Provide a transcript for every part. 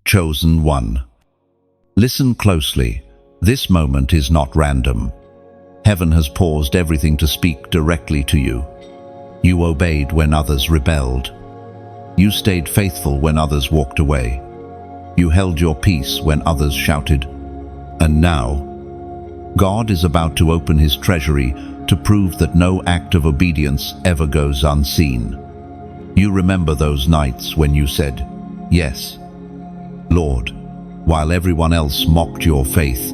Chosen one. Listen closely. This moment is not random. Heaven has paused everything to speak directly to you. You obeyed when others rebelled. You stayed faithful when others walked away. You held your peace when others shouted. And now, God is about to open his treasury to prove that no act of obedience ever goes unseen. You remember those nights when you said, "Yes, Lord," while everyone else mocked your faith.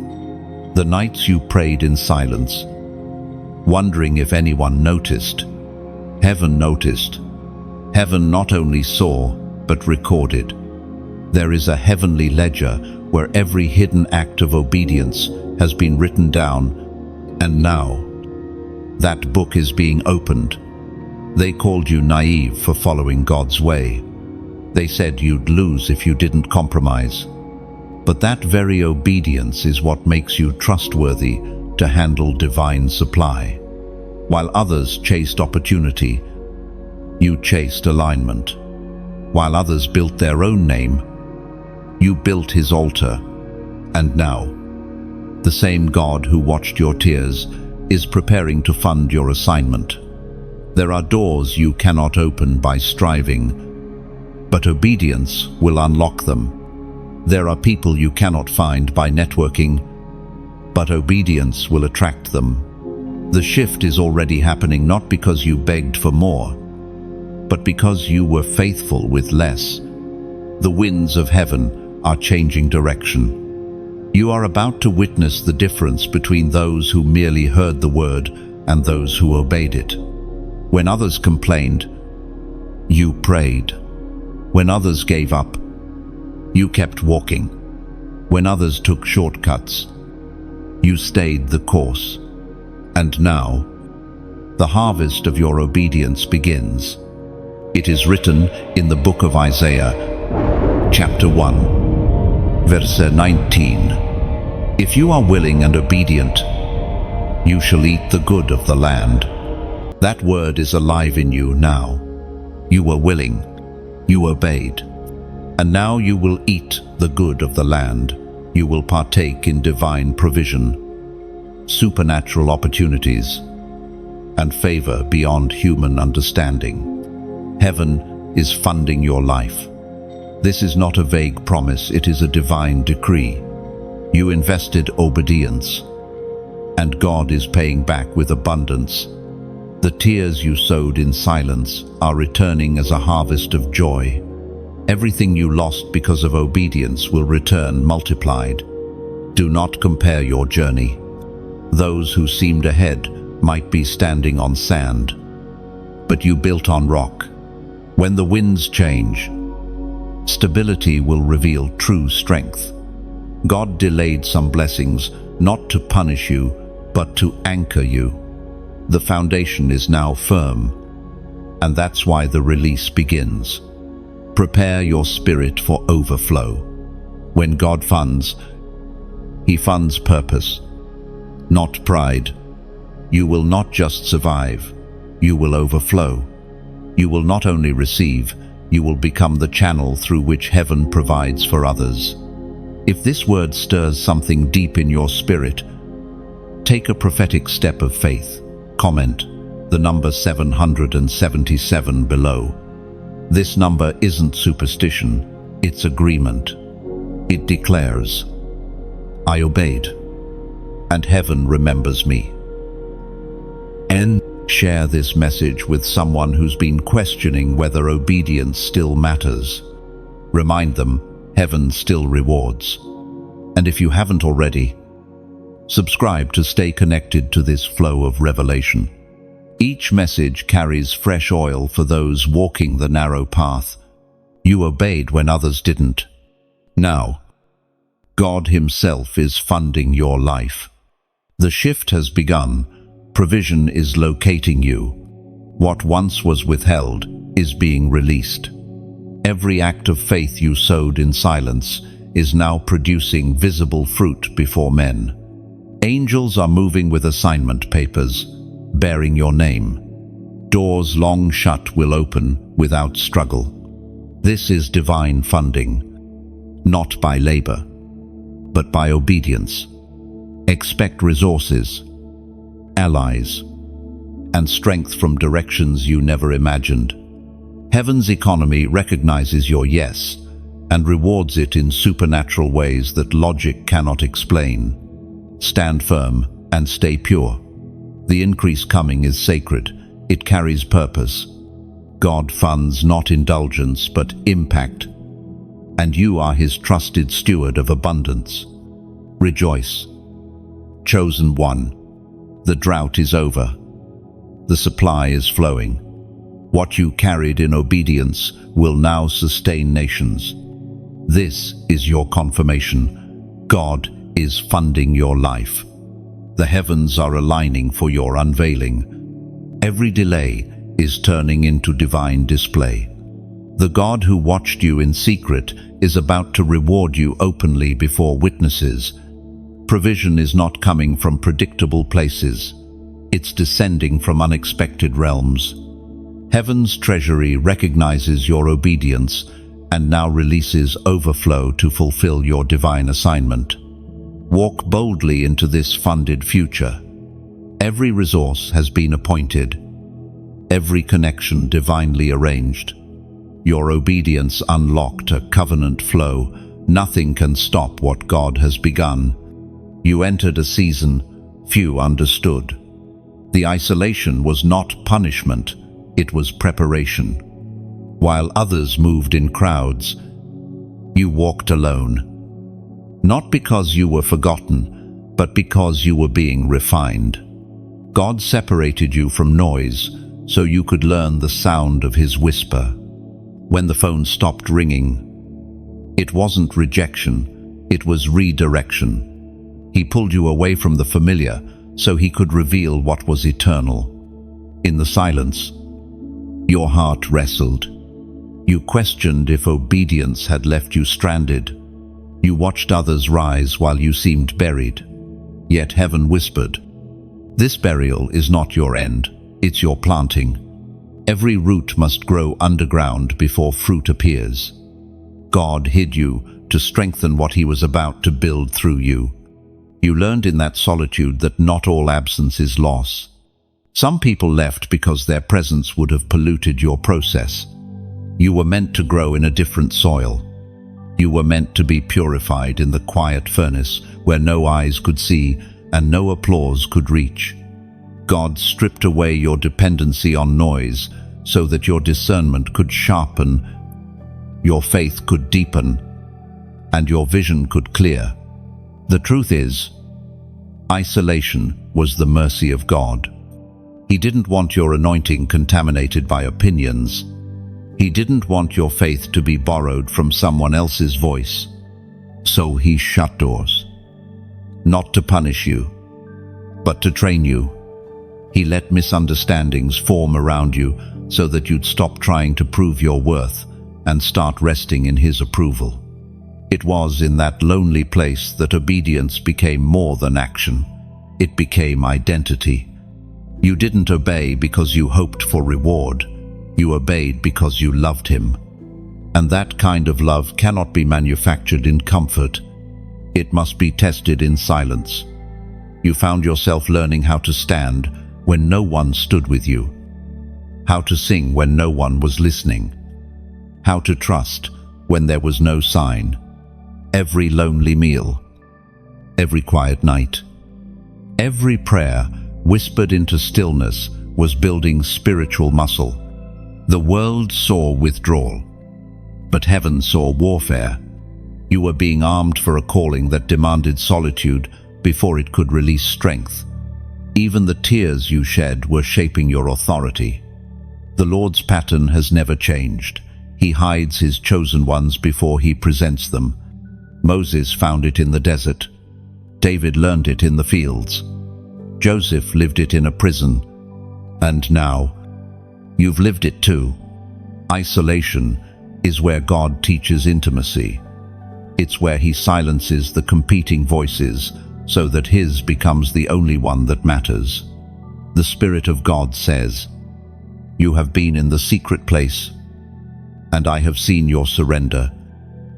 The nights you prayed in silence, wondering if anyone noticed. Heaven noticed. Heaven not only saw, but recorded. There is a heavenly ledger where every hidden act of obedience has been written down, and now that book is being opened. They called you naive for following God's way. They said you'd lose if you didn't compromise. But that very obedience is what makes you trustworthy to handle divine supply. While others chased opportunity, you chased alignment. While others built their own name, you built his altar. And now, the same God who watched your tears is preparing to fund your assignment. There are doors you cannot open by striving, but obedience will unlock them. There are people you cannot find by networking, but obedience will attract them. The shift is already happening not because you begged for more, but because you were faithful with less. The winds of heaven are changing direction. You are about to witness the difference between those who merely heard the word and those who obeyed it. When others complained, you prayed. When others gave up, you kept walking. When others took shortcuts, you stayed the course. And now, the harvest of your obedience begins. It is written in the book of Isaiah, chapter 1, verse 19. If you are willing and obedient, you shall eat the good of the land. That word is alive in you now. You were willing, you obeyed, and now you will eat the good of the land. You will partake in divine provision, supernatural opportunities, and favor beyond human understanding. Heaven is funding your life. This is not a vague promise, it is a divine decree. You invested obedience, and God is paying back with abundance. The tears you sowed in silence are returning as a harvest of joy. Everything you lost because of obedience will return multiplied. Do not compare your journey. Those who seemed ahead might be standing on sand, but you built on rock. When the winds change, stability will reveal true strength. God delayed some blessings, not to punish you, but to anchor you. The foundation is now firm, and that's why the release begins. Prepare your spirit for overflow. When God funds, he funds purpose, not pride. You will not just survive, you will overflow. You will not only receive, you will become the channel through which heaven provides for others. If this word stirs something deep in your spirit, take a prophetic step of faith. Comment the number 777 below. This number isn't superstition, it's agreement. It declares, I obeyed, and heaven remembers me. And share this message with someone who's been questioning whether obedience still matters. Remind them, heaven still rewards. And if you haven't already, subscribe to stay connected to this flow of revelation. Each message carries fresh oil for those walking the narrow path. You obeyed when others didn't. Now, God himself is funding your life. The shift has begun. Provision is locating you. What once was withheld is being released. Every act of faith you sowed in silence is now producing visible fruit before men. Angels are moving with assignment papers, bearing your name. Doors long shut will open without struggle. This is divine funding. not by labor, but by obedience. Expect resources, allies, and strength from directions you never imagined. Heaven's economy recognizes your yes and rewards it in supernatural ways that logic cannot explain. Stand firm and stay pure. The increase coming is sacred. It carries purpose. God funds not indulgence but impact, and you are His trusted steward of abundance. Rejoice. Chosen one, the drought is over. The supply is flowing. What you carried in obedience will now sustain nations. This is your confirmation. God is funding your life. The heavens are aligning for your unveiling. Every delay is turning into divine display. The God who watched you in secret is about to reward you openly before witnesses. Provision is not coming from predictable places. It's descending from unexpected realms. Heaven's treasury recognizes your obedience and now releases overflow to fulfill your divine assignment. Walk boldly into this funded future. Every resource has been appointed, every connection divinely arranged. Your obedience unlocked a covenant flow. Nothing can stop what God has begun. You entered a season few understood. The isolation was not punishment, it was preparation. While others moved in crowds, you walked alone. Not because you were forgotten, but because you were being refined. God separated you from noise so you could learn the sound of His whisper. When the phone stopped ringing, it wasn't rejection, it was redirection. He pulled you away from the familiar so He could reveal what was eternal. In the silence, your heart wrestled. You questioned if obedience had left you stranded. You watched others rise while you seemed buried. Yet heaven whispered, "This burial is not your end, it's your planting. Every root must grow underground before fruit appears." God hid you to strengthen what He was about to build through you. You learned in that solitude that not all absence is loss. Some people left because their presence would have polluted your process. You were meant to grow in a different soil. You were meant to be purified in the quiet furnace where no eyes could see and no applause could reach. God stripped away your dependency on noise so that your discernment could sharpen, your faith could deepen, and your vision could clear. The truth is, isolation was the mercy of God. He didn't want your anointing contaminated by opinions. He didn't want your faith to be borrowed from someone else's voice. So He shut doors. Not to punish you, but to train you. He let misunderstandings form around you so that you'd stop trying to prove your worth and start resting in His approval. It was in that lonely place that obedience became more than action. It became identity. You didn't obey because you hoped for reward. You obeyed because you loved Him. And that kind of love cannot be manufactured in comfort. It must be tested in silence. You found yourself learning how to stand when no one stood with you, how to sing when no one was listening, how to trust when there was no sign. Every lonely meal, every quiet night, every prayer whispered into stillness was building spiritual muscle. The world saw withdrawal, but heaven saw warfare. You were being armed for a calling that demanded solitude before it could release strength. Even the tears you shed were shaping your authority. The Lord's pattern has never changed. He hides His chosen ones before He presents them. Moses found it in the desert. David learned it in the fields. Joseph lived it in a prison. And now, you've lived it too. Isolation is where God teaches intimacy. It's where He silences the competing voices so that His becomes the only one that matters. The Spirit of God says, "You have been in the secret place, and I have seen your surrender.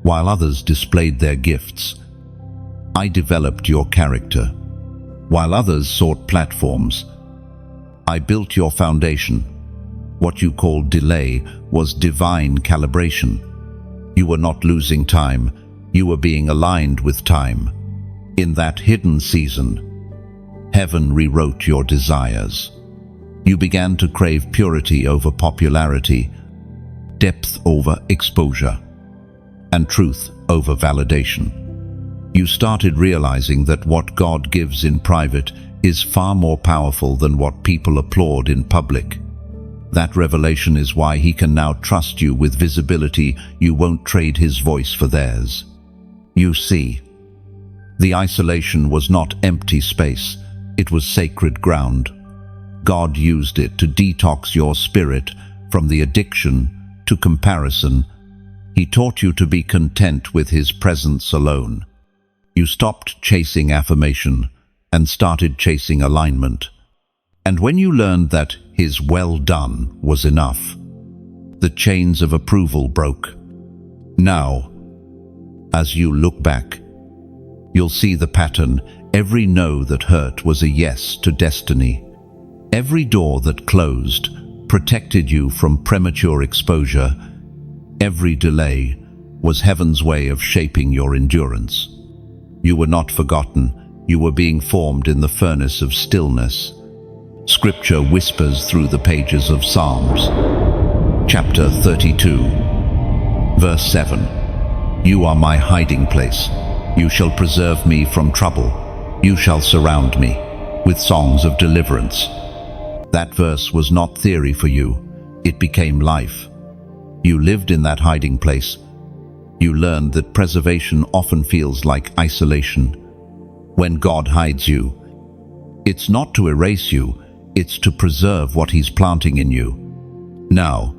while others displayed their gifts. I developed your character. While others sought platforms, I built your foundation. What you called delay was divine calibration. You were not losing time, you were being aligned with time. In that hidden season, heaven rewrote your desires. You began to crave purity over popularity, depth over exposure, and truth over validation. You started realizing that what God gives in private is far more powerful than what people applaud in public. That revelation is why He can now trust you with visibility you won't trade His voice for theirs. You see, the isolation was not empty space, it was sacred ground. God used it to detox your spirit from the addiction to comparison. He taught you to be content with His presence alone. You stopped chasing affirmation and started chasing alignment. And when you learned that His well done was enough, the chains of approval broke. Now, as you look back, you'll see the pattern. Every no that hurt was a yes to destiny. Every door that closed protected you from premature exposure. Every delay was heaven's way of shaping your endurance. You were not forgotten, you were being formed in the furnace of stillness. Scripture whispers through the pages of Psalms. Chapter 32, verse 7. You are my hiding place. You shall preserve me from trouble. You shall surround me with songs of deliverance. That verse was not theory for you. It became life. You lived in that hiding place. You learned that preservation often feels like isolation. When God hides you, it's not to erase you, it's to preserve what He's planting in you. Now,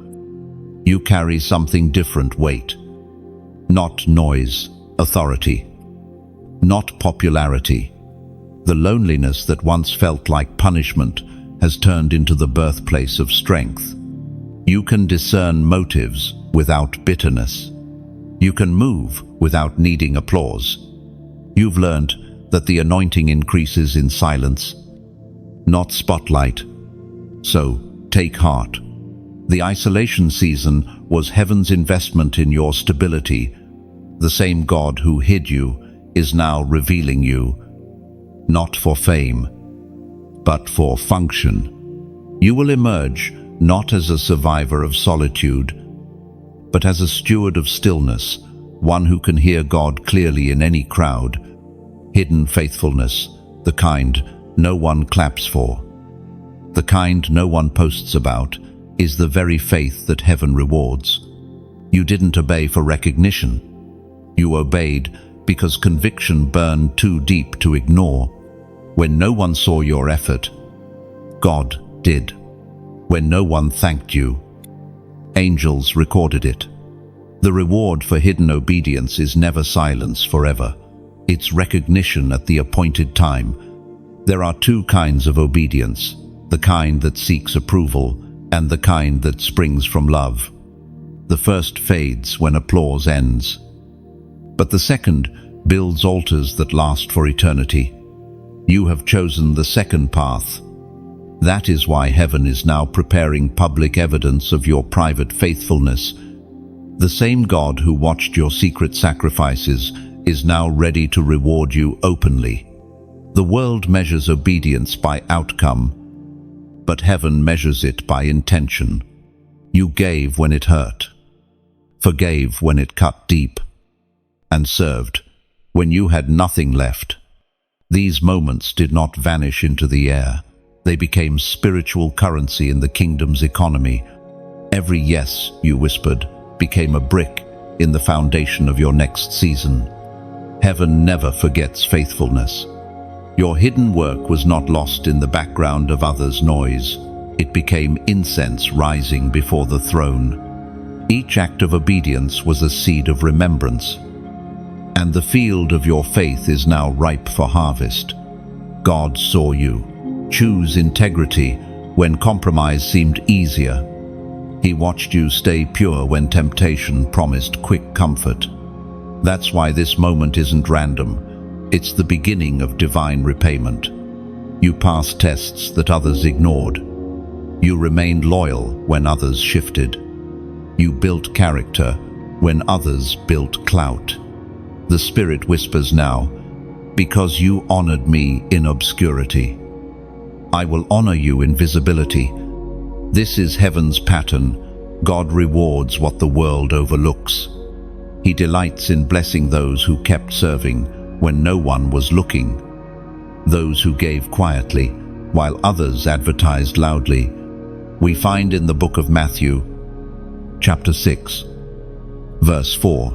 you carry something different weight. Not noise, authority. Not popularity. The loneliness that once felt like punishment has turned into the birthplace of strength. You can discern motives without bitterness. You can move without needing applause. You've learned that the anointing increases in silence, not spotlight. So, take heart. The isolation season was heaven's investment in your stability. The same God who hid you is now revealing you, not for fame, but for function. You will emerge not as a survivor of solitude, but as a steward of stillness, one who can hear God clearly in any crowd. Hidden faithfulness, the kind no one claps for, the kind no one posts about, is the very faith that heaven rewards. You didn't obey for recognition. You obeyed because conviction burned too deep to ignore. When no one saw your effort, God did. When no one thanked you, angels recorded it. The reward for hidden obedience is never silence forever. It's recognition at the appointed time. There are two kinds of obedience, the kind that seeks approval and the kind that springs from love. The first fades when applause ends, but the second builds altars that last for eternity. You have chosen the second path. That is why heaven is now preparing public evidence of your private faithfulness. The same God who watched your secret sacrifices is now ready to reward you openly. The world measures obedience by outcome, but heaven measures it by intention. You gave when it hurt, forgave when it cut deep, and served when you had nothing left. These moments did not vanish into the air. They became spiritual currency in the kingdom's economy. Every yes you whispered became a brick in the foundation of your next season. Heaven never forgets faithfulness. Your hidden work was not lost in the background of others' noise. It became incense rising before the throne. Each act of obedience was a seed of remembrance. And the field of your faith is now ripe for harvest. God saw you choose integrity when compromise seemed easier. He watched you stay pure when temptation promised quick comfort. That's why this moment isn't random. It's the beginning of divine repayment. You passed tests that others ignored. You remained loyal when others shifted. You built character when others built clout. The Spirit whispers now, because you honored me in obscurity, I will honor you in visibility. This is heaven's pattern. God rewards what the world overlooks. He delights in blessing those who kept serving when no one was looking, those who gave quietly while others advertised loudly. We find in the book of Matthew, chapter 6, verse 4,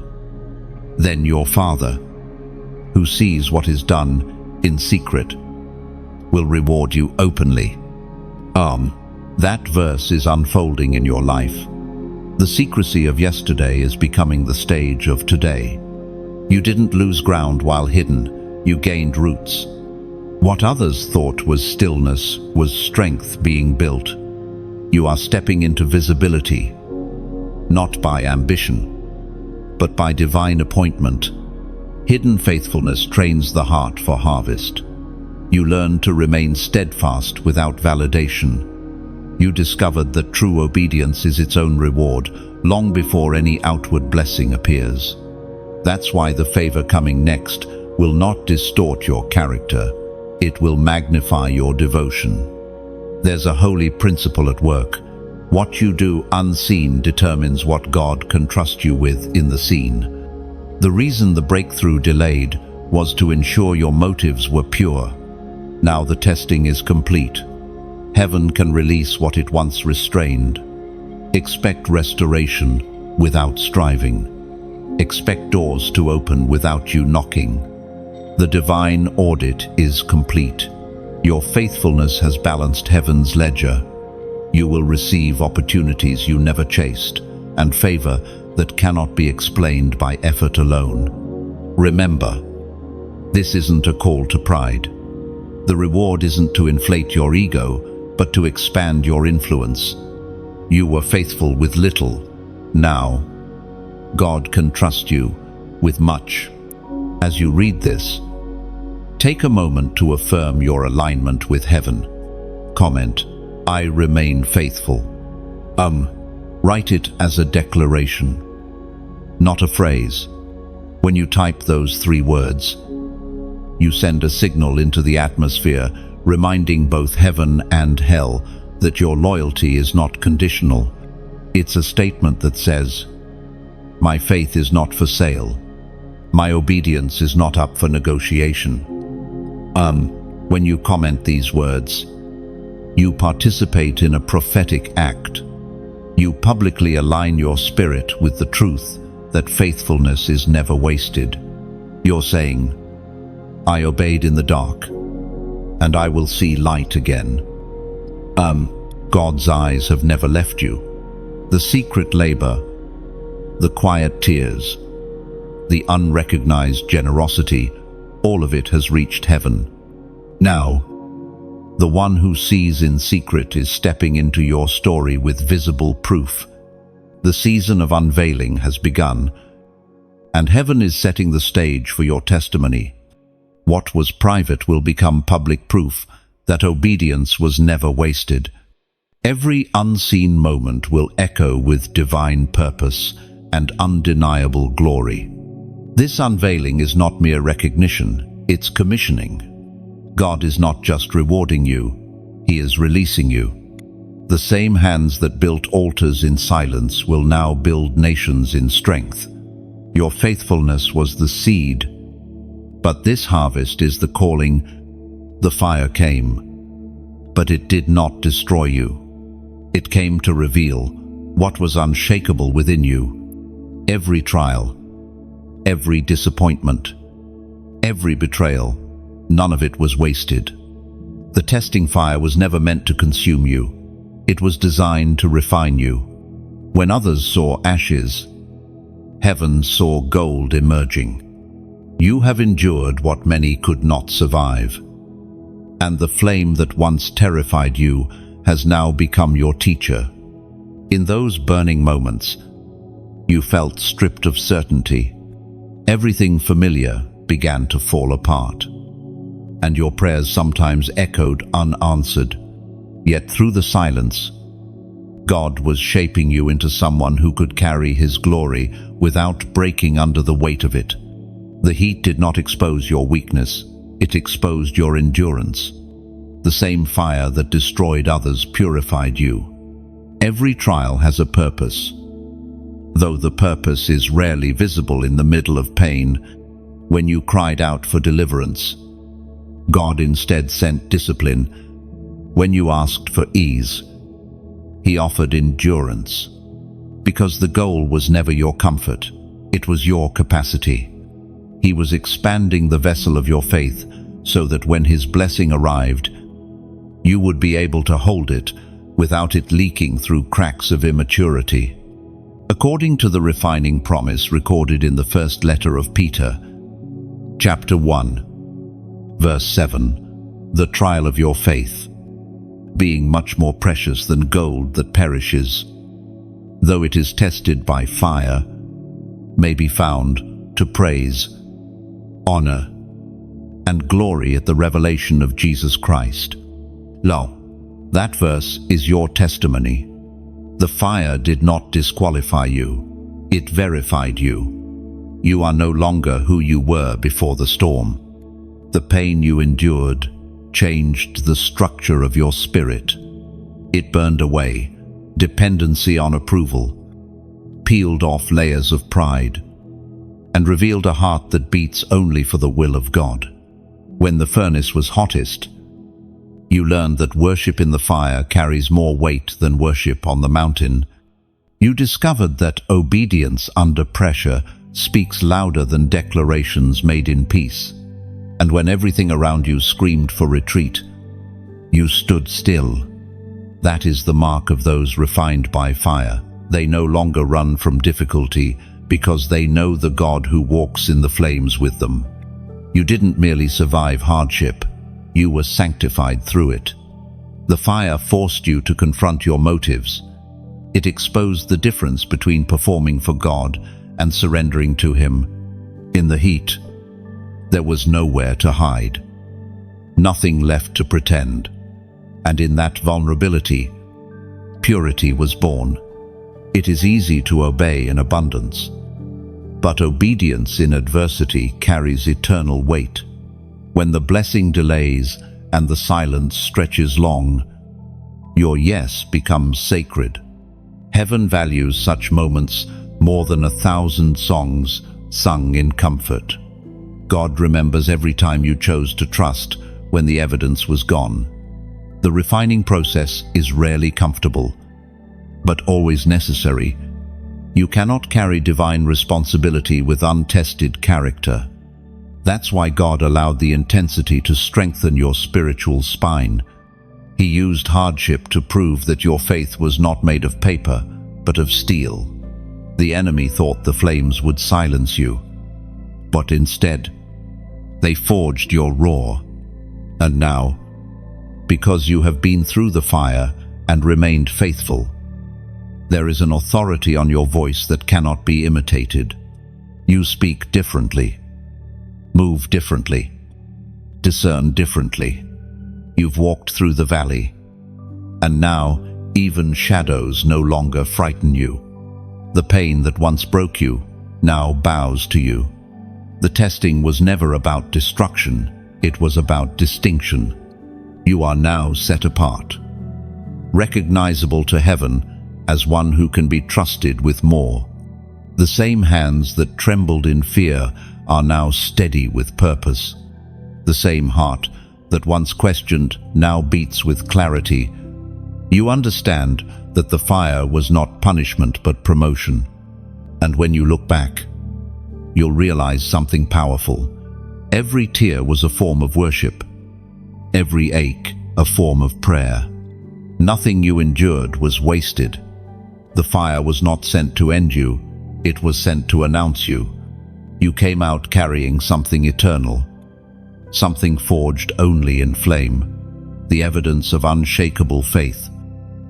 "Then your Father, who sees what is done in secret, will reward you openly." That verse is unfolding in your life. The secrecy of yesterday is becoming the stage of today. You didn't lose ground while hidden, you gained roots. What others thought was stillness was strength being built. You are stepping into visibility, not by ambition, but by divine appointment. Hidden faithfulness trains the heart for harvest. You learn to remain steadfast without validation. You discovered that true obedience is its own reward, long before any outward blessing appears. That's why the favor coming next will not distort your character. It will magnify your devotion. There's a holy principle at work. What you do unseen determines what God can trust you with in the seen. The reason the breakthrough delayed was to ensure your motives were pure. Now the testing is complete. Heaven can release what it once restrained. Expect restoration without striving. Expect doors to open without you knocking. The divine audit is complete. Your faithfulness has balanced heaven's ledger. You will receive opportunities you never chased, and favor that cannot be explained by effort alone. Remember, this isn't a call to pride. The reward isn't to inflate your ego, but to expand your influence. You were faithful with little. Now, God can trust you with much. As you read this, take a moment to affirm your alignment with heaven. Comment, "I remain faithful." Write it as a declaration, not a phrase. When you type those 3 words, you send a signal into the atmosphere, reminding both heaven and hell that your loyalty is not conditional. It's a statement that says, "My faith is not for sale. My obedience is not up for negotiation." When you comment these words, you participate in a prophetic act. You publicly align your spirit with the truth that faithfulness is never wasted. You're saying, "I obeyed in the dark, and I will see light again." God's eyes have never left you. The secret labor, the quiet tears, the unrecognized generosity, all of it has reached heaven. Now, the one who sees in secret is stepping into your story with visible proof. The season of unveiling has begun, and heaven is setting the stage for your testimony. What was private will become public proof that obedience was never wasted. Every unseen moment will echo with divine purpose and undeniable glory. This unveiling is not mere recognition, it's commissioning. God is not just rewarding you, He is releasing you. The same hands that built altars in silence will now build nations in strength. Your faithfulness was the seed, but this harvest is the calling. The fire came, but it did not destroy you. It came to reveal what was unshakable within you. Every trial, every disappointment, every betrayal, none of it was wasted. The testing fire was never meant to consume you. It was designed to refine you. When others saw ashes, heaven saw gold emerging. You have endured what many could not survive, and the flame that once terrified you has now become your teacher. In those burning moments, you felt stripped of certainty. Everything familiar began to fall apart, and your prayers sometimes echoed unanswered. Yet through the silence, God was shaping you into someone who could carry His glory without breaking under the weight of it. The heat did not expose your weakness, it exposed your endurance. The same fire that destroyed others purified you. Every trial has a purpose, though the purpose is rarely visible in the middle of pain. When you cried out for deliverance, God instead sent discipline. When you asked for ease, He offered endurance. Because the goal was never your comfort, it was your capacity. He was expanding the vessel of your faith so that when His blessing arrived, you would be able to hold it without it leaking through cracks of immaturity. According to the refining promise recorded in the first letter of Peter, chapter 1, verse 7, the trial of your faith, being much more precious than gold that perishes, though it is tested by fire, may be found to praise, honor, and glory at the revelation of Jesus Christ. Lo, that verse is your testimony. The fire did not disqualify you, it verified you. You are no longer who you were before the storm. The pain you endured changed the structure of your spirit. It burned away dependency on approval, peeled off layers of pride, and revealed a heart that beats only for the will of God. When the furnace was hottest, you learned that worship in the fire carries more weight than worship on the mountain. You discovered that obedience under pressure speaks louder than declarations made in peace. And when everything around you screamed for retreat, you stood still. That is the mark of those refined by fire. They no longer run from difficulty because they know the God who walks in the flames with them. You didn't merely survive hardship, you were sanctified through it. The fire forced you to confront your motives. It exposed the difference between performing for God and surrendering to Him. In the heat, there was nowhere to hide, nothing left to pretend, and in that vulnerability, purity was born. It is easy to obey in abundance, but obedience in adversity carries eternal weight. When the blessing delays and the silence stretches long, your yes becomes sacred. Heaven values such moments more than 1,000 songs sung in comfort. God remembers every time you chose to trust when the evidence was gone. The refining process is rarely comfortable, but always necessary. You cannot carry divine responsibility with untested character. That's why God allowed the intensity to strengthen your spiritual spine. He used hardship to prove that your faith was not made of paper, but of steel. The enemy thought the flames would silence you, but instead, they forged your roar. And now, because you have been through the fire and remained faithful, there is an authority on your voice that cannot be imitated. You speak differently, move differently, discern differently. You've walked through the valley, and now even shadows no longer frighten you. The pain that once broke you now bows to you. The testing was never about destruction, it was about distinction. You are now set apart, recognizable to heaven as one who can be trusted with more. The same hands that trembled in fear are now steady with purpose. The same heart that once questioned now beats with clarity. You understand that the fire was not punishment but promotion. And when you look back, you'll realize something powerful. Every tear was a form of worship. Every ache a form of prayer. Nothing you endured was wasted. The fire was not sent to end you, it was sent to announce you. You came out carrying something eternal, something forged only in flame, the evidence of unshakable faith.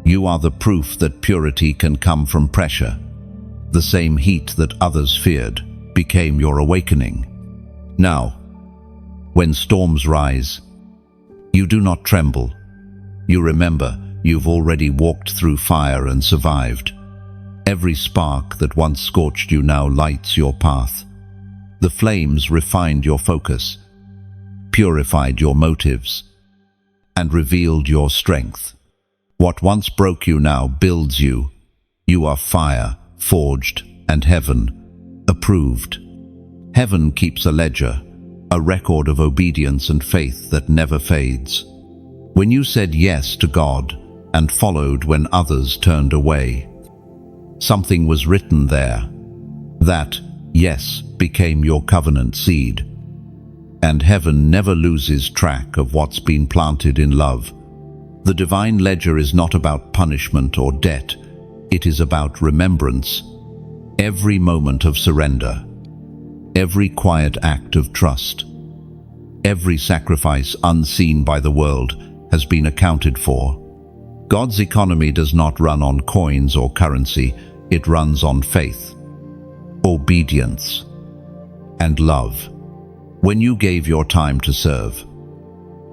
You are the proof that purity can come from pressure, the same heat that others feared. became your awakening. Now, when storms rise, you do not tremble. You remember you've already walked through fire and survived. Every spark that once scorched you now lights your path. The flames refined your focus, purified your motives, and revealed your strength. What once broke you now builds you. You are fire, forged, and heaven, approved. Heaven keeps a ledger, a record of obedience and faith that never fades. When you said yes to God and followed when others turned away, something was written there. That yes became your covenant seed. And heaven never loses track of what's been planted in love. The divine ledger is not about punishment or debt. It is about remembrance. Every moment of surrender, every quiet act of trust, every sacrifice unseen by the world has been accounted for. God's economy does not run on coins or currency. It runs on faith, obedience, and love. When you gave your time to serve,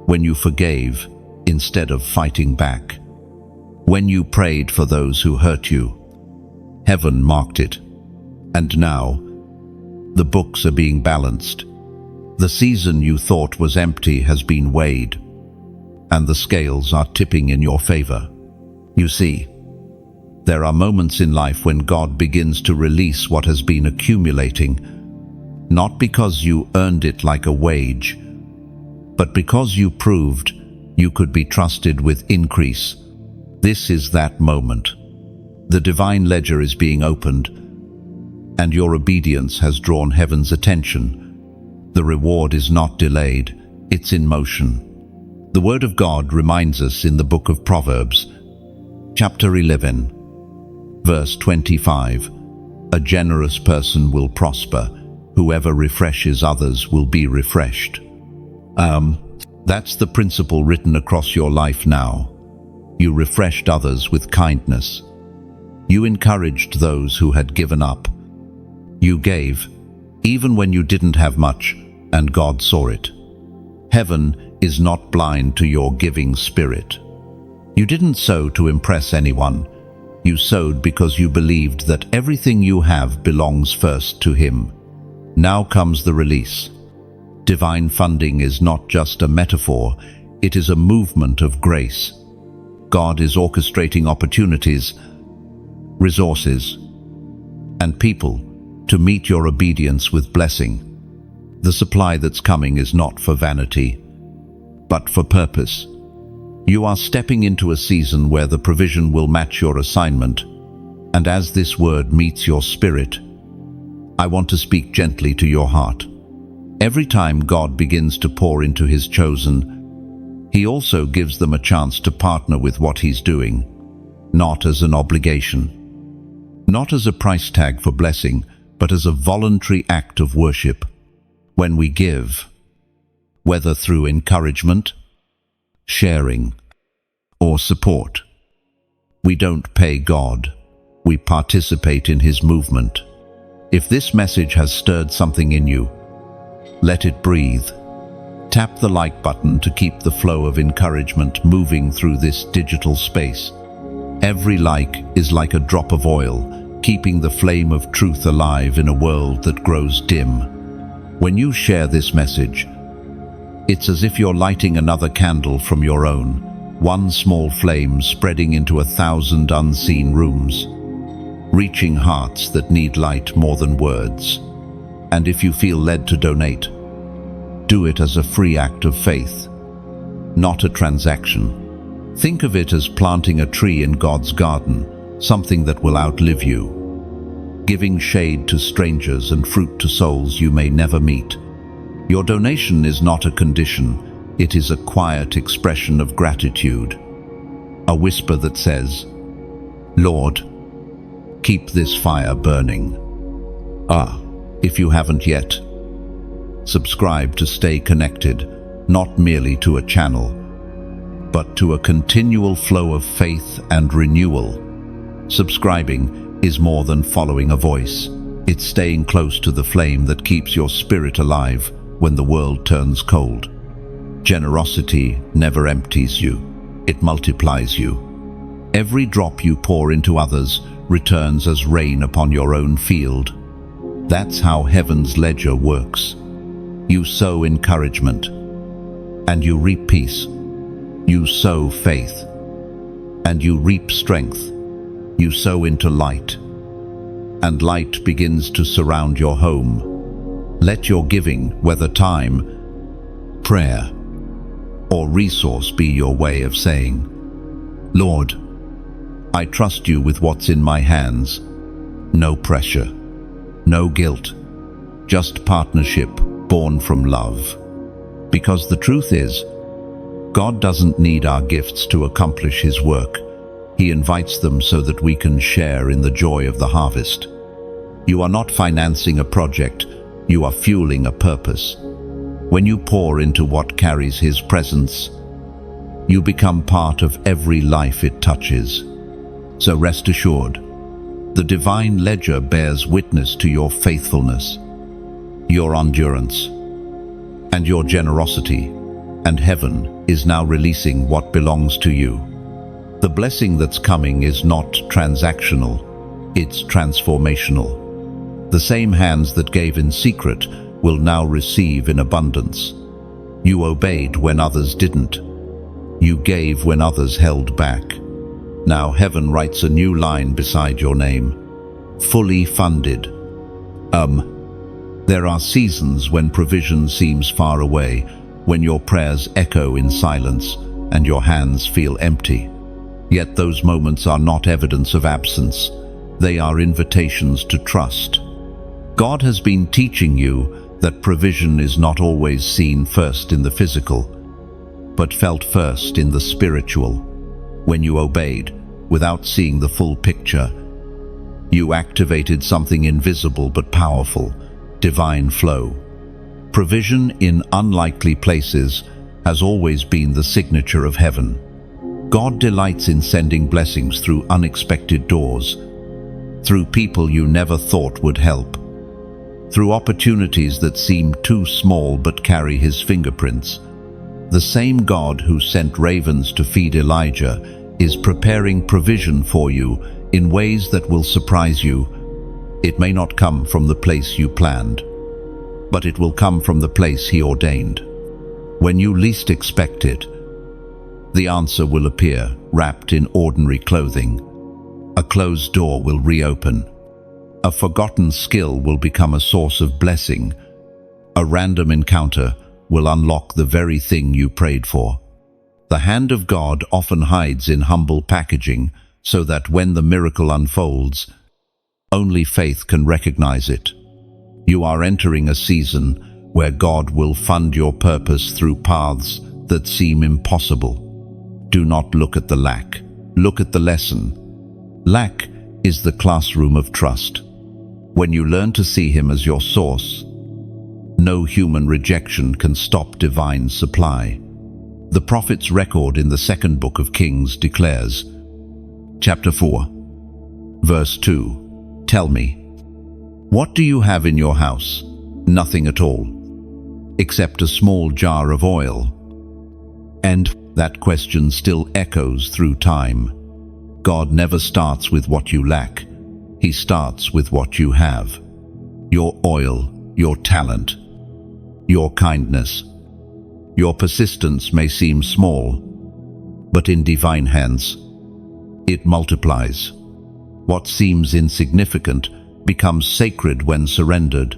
when you forgave instead of fighting back, when you prayed for those who hurt you, heaven marked it. And now, the books are being balanced. The season you thought was empty has been weighed, and the scales are tipping in your favor. You see, there are moments in life when God begins to release what has been accumulating, not because you earned it like a wage, but because you proved you could be trusted with increase. This is that moment. The divine ledger is being opened, and your obedience has drawn heaven's attention. The reward is not delayed, it's in motion. The Word of God reminds us in the book of Proverbs, chapter 11, verse 25, "A generous person will prosper. Whoever refreshes others will be refreshed." That's the principle written across your life now. You refreshed others with kindness. You encouraged those who had given up. You gave, even when you didn't have much, and God saw it. Heaven is not blind to your giving spirit. You didn't sow to impress anyone. You sowed because you believed that everything you have belongs first to Him. Now comes the release. Divine funding is not just a metaphor, it is a movement of grace. God is orchestrating opportunities, resources, and people to meet your obedience with blessing. The supply that's coming is not for vanity, but for purpose. You are stepping into a season where the provision will match your assignment, and as this word meets your spirit, I want to speak gently to your heart. Every time God begins to pour into His chosen, He also gives them a chance to partner with what He's doing, not as an obligation, not as a price tag for blessing, but as a voluntary act of worship. When we give, whether through encouragement, sharing, or support, we don't pay God, we participate in His movement. If this message has stirred something in you, let it breathe. Tap the like button to keep the flow of encouragement moving through this digital space. Every like is like a drop of oil, keeping the flame of truth alive in a world that grows dim. When you share this message, it's as if you're lighting another candle from your own, one small flame spreading into 1,000 unseen rooms, reaching hearts that need light more than words. And if you feel led to donate, do it as a free act of faith, not a transaction. Think of it as planting a tree in God's garden, something that will outlive you, giving shade to strangers and fruit to souls you may never meet. Your donation is not a condition, it is a quiet expression of gratitude, a whisper that says, "Lord, keep this fire burning." If you haven't yet, subscribe to stay connected, not merely to a channel, but to a continual flow of faith and renewal. Subscribing is more than following a voice. It's staying close to the flame that keeps your spirit alive when the world turns cold. Generosity never empties you, it multiplies you. Every drop you pour into others returns as rain upon your own field. That's how heaven's ledger works. You sow encouragement, and you reap peace. You sow faith, and you reap strength. You sow into light, and light begins to surround your home. Let your giving, whether time, prayer, or resource, be your way of saying, Lord, I trust you with what's in my hands. No pressure, no guilt, just partnership born from love. Because the truth is, God doesn't need our gifts to accomplish His work. He invites them so that we can share in the joy of the harvest. You are not financing a project, you are fueling a purpose. When you pour into what carries His presence, you become part of every life it touches. So rest assured, the divine ledger bears witness to your faithfulness, your endurance, and your generosity, and heaven is now releasing what belongs to you. The blessing that's coming is not transactional, it's transformational. The same hands that gave in secret will now receive in abundance. You obeyed when others didn't. You gave when others held back. Now heaven writes a new line beside your name. Fully funded. There are seasons when provision seems far away, when your prayers echo in silence and your hands feel empty. Yet those moments are not evidence of absence. They are invitations to trust. God has been teaching you that provision is not always seen first in the physical, but felt first in the spiritual. When you obeyed, without seeing the full picture, you activated something invisible but powerful, divine flow. Provision in unlikely places has always been the signature of heaven. God delights in sending blessings through unexpected doors, through people you never thought would help, through opportunities that seem too small but carry His fingerprints. The same God who sent ravens to feed Elijah is preparing provision for you in ways that will surprise you. It may not come from the place you planned, but it will come from the place He ordained. When you least expect it, the answer will appear, wrapped in ordinary clothing. A closed door will reopen. A forgotten skill will become a source of blessing. A random encounter will unlock the very thing you prayed for. The hand of God often hides in humble packaging, so that when the miracle unfolds, only faith can recognize it. You are entering a season where God will fund your purpose through paths that seem impossible. Do not look at the lack. Look at the lesson. Lack is the classroom of trust. When you learn to see Him as your source, no human rejection can stop divine supply. The prophet's record in the second book of Kings declares, chapter 4, verse 2, "Tell me, what do you have in your house? Nothing at all, except a small jar of oil." And that question still echoes through time. God never starts with what you lack. He starts with what you have. Your oil, your talent, your kindness. Your persistence may seem small, but in divine hands, it multiplies. What seems insignificant becomes sacred when surrendered.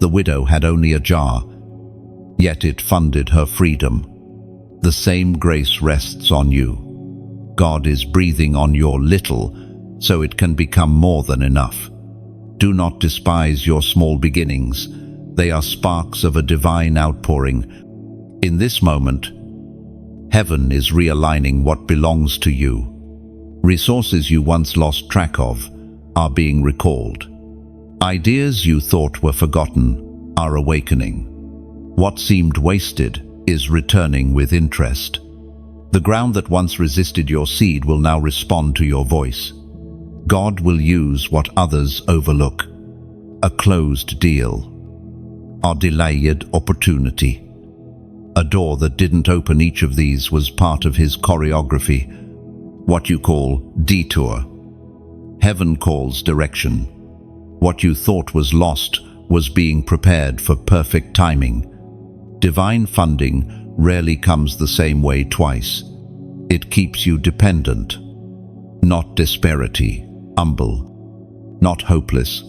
The widow had only a jar, yet it funded her freedom. The same grace rests on you. God is breathing on your little so it can become more than enough. Do not despise your small beginnings. They are sparks of a divine outpouring. In this moment, heaven is realigning what belongs to you. Resources you once lost track of are being recalled. Ideas you thought were forgotten are awakening. What seemed wasted is returning with interest. The ground that once resisted your seed will now respond to your voice. God will use what others overlook. a closed deal, a delayed opportunity. A door that didn't open. Each of these was part of his choreography, what you call detour. Heaven calls direction. What you thought was lost was being prepared for perfect timing. Divine funding rarely comes the same way twice. It keeps you dependent, not disparity, humble, not hopeless.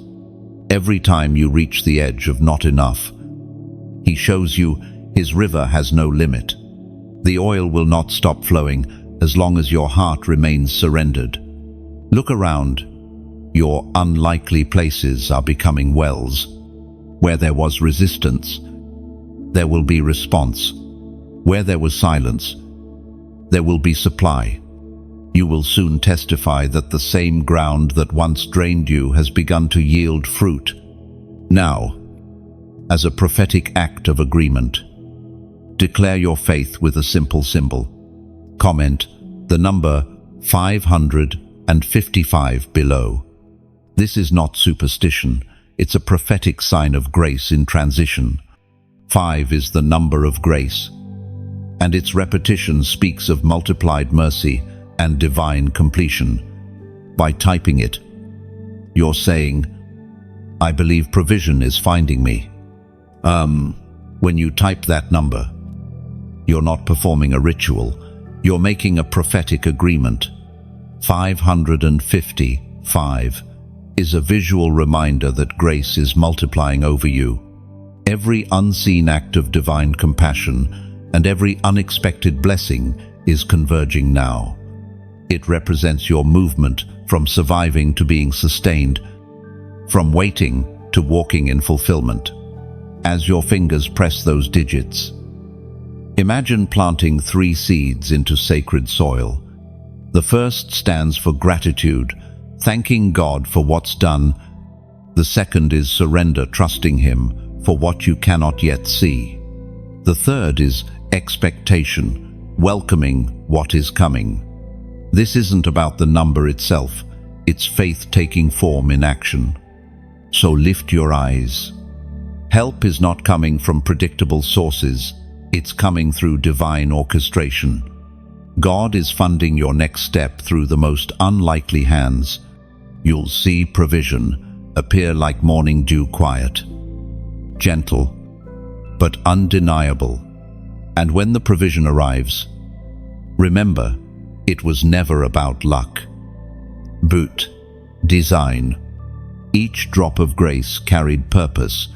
Every time you reach the edge of not enough, he shows you his river has no limit. The oil will not stop flowing as long as your heart remains surrendered. Look around. Your unlikely places are becoming wells. Where there was resistance, there will be response. Where there was silence, there will be supply. You will soon testify that the same ground that once drained you has begun to yield fruit. Now, as a prophetic act of agreement, declare your faith with a simple symbol. Comment the number 555 below. This is not superstition. It's a prophetic sign of grace in transition. 5 is the number of grace, and its repetition speaks of multiplied mercy and divine completion. By typing it, you're saying, I believe provision is finding me. When you type that number, you're not performing a ritual, you're making a prophetic agreement. 555 is a visual reminder that grace is multiplying over you. Every unseen act of divine compassion and every unexpected blessing is converging now. It represents your movement from surviving to being sustained, from waiting to walking in fulfillment. As your fingers press those digits, imagine planting 3 seeds into sacred soil. The first stands for gratitude, thanking God for what's done. The second is surrender, trusting Him for what you cannot yet see. The third is expectation, welcoming what is coming. This isn't about the number itself, it's faith taking form in action. So lift your eyes. Help is not coming from predictable sources, it's coming through divine orchestration. God is funding your next step through the most unlikely hands. You'll see provision appear like morning dew, quiet, gentle, but undeniable. And when the provision arrives, remember, it was never about luck. Boot, design. Each drop of grace carried purpose.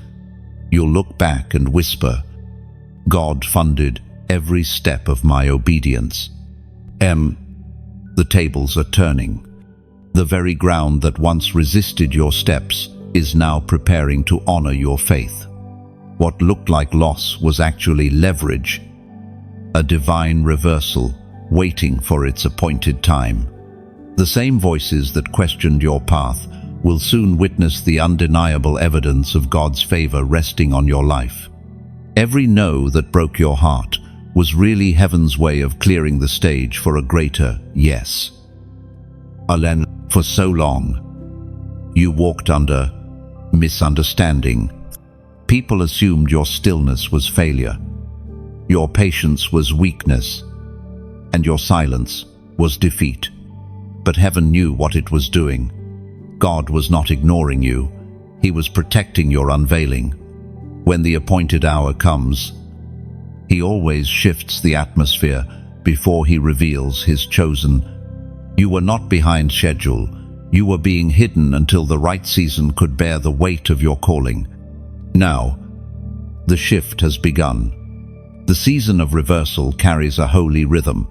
You'll look back and whisper, God funded every step of my obedience. The tables are turning. The very ground that once resisted your steps is now preparing to honor your faith. What looked like loss was actually leverage, a divine reversal waiting for its appointed time. The same voices that questioned your path will soon witness the undeniable evidence of God's favor resting on your life. Every no that broke your heart was really heaven's way of clearing the stage for a greater yes. Alen, for so long, you walked under misunderstanding. People assumed your stillness was failure, your patience was weakness, and your silence was defeat. But heaven knew what it was doing. God was not ignoring you, He was protecting your unveiling. When the appointed hour comes, He always shifts the atmosphere before He reveals His chosen. You were not behind schedule, you were being hidden until the right season could bear the weight of your calling. Now, the shift has begun. The season of reversal carries a holy rhythm.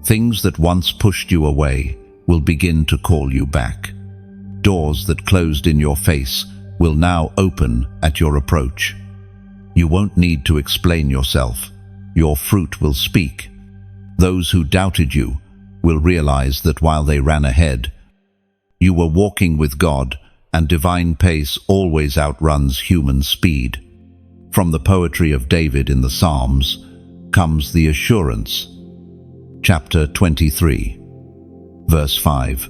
Things that once pushed you away will begin to call you back. Doors that closed in your face will now open at your approach. You won't need to explain yourself. Your fruit will speak. Those who doubted you will realize that while they ran ahead, you were walking with God, and divine pace always outruns human speed. From the poetry of David in the Psalms comes the assurance. Chapter 23, verse 5.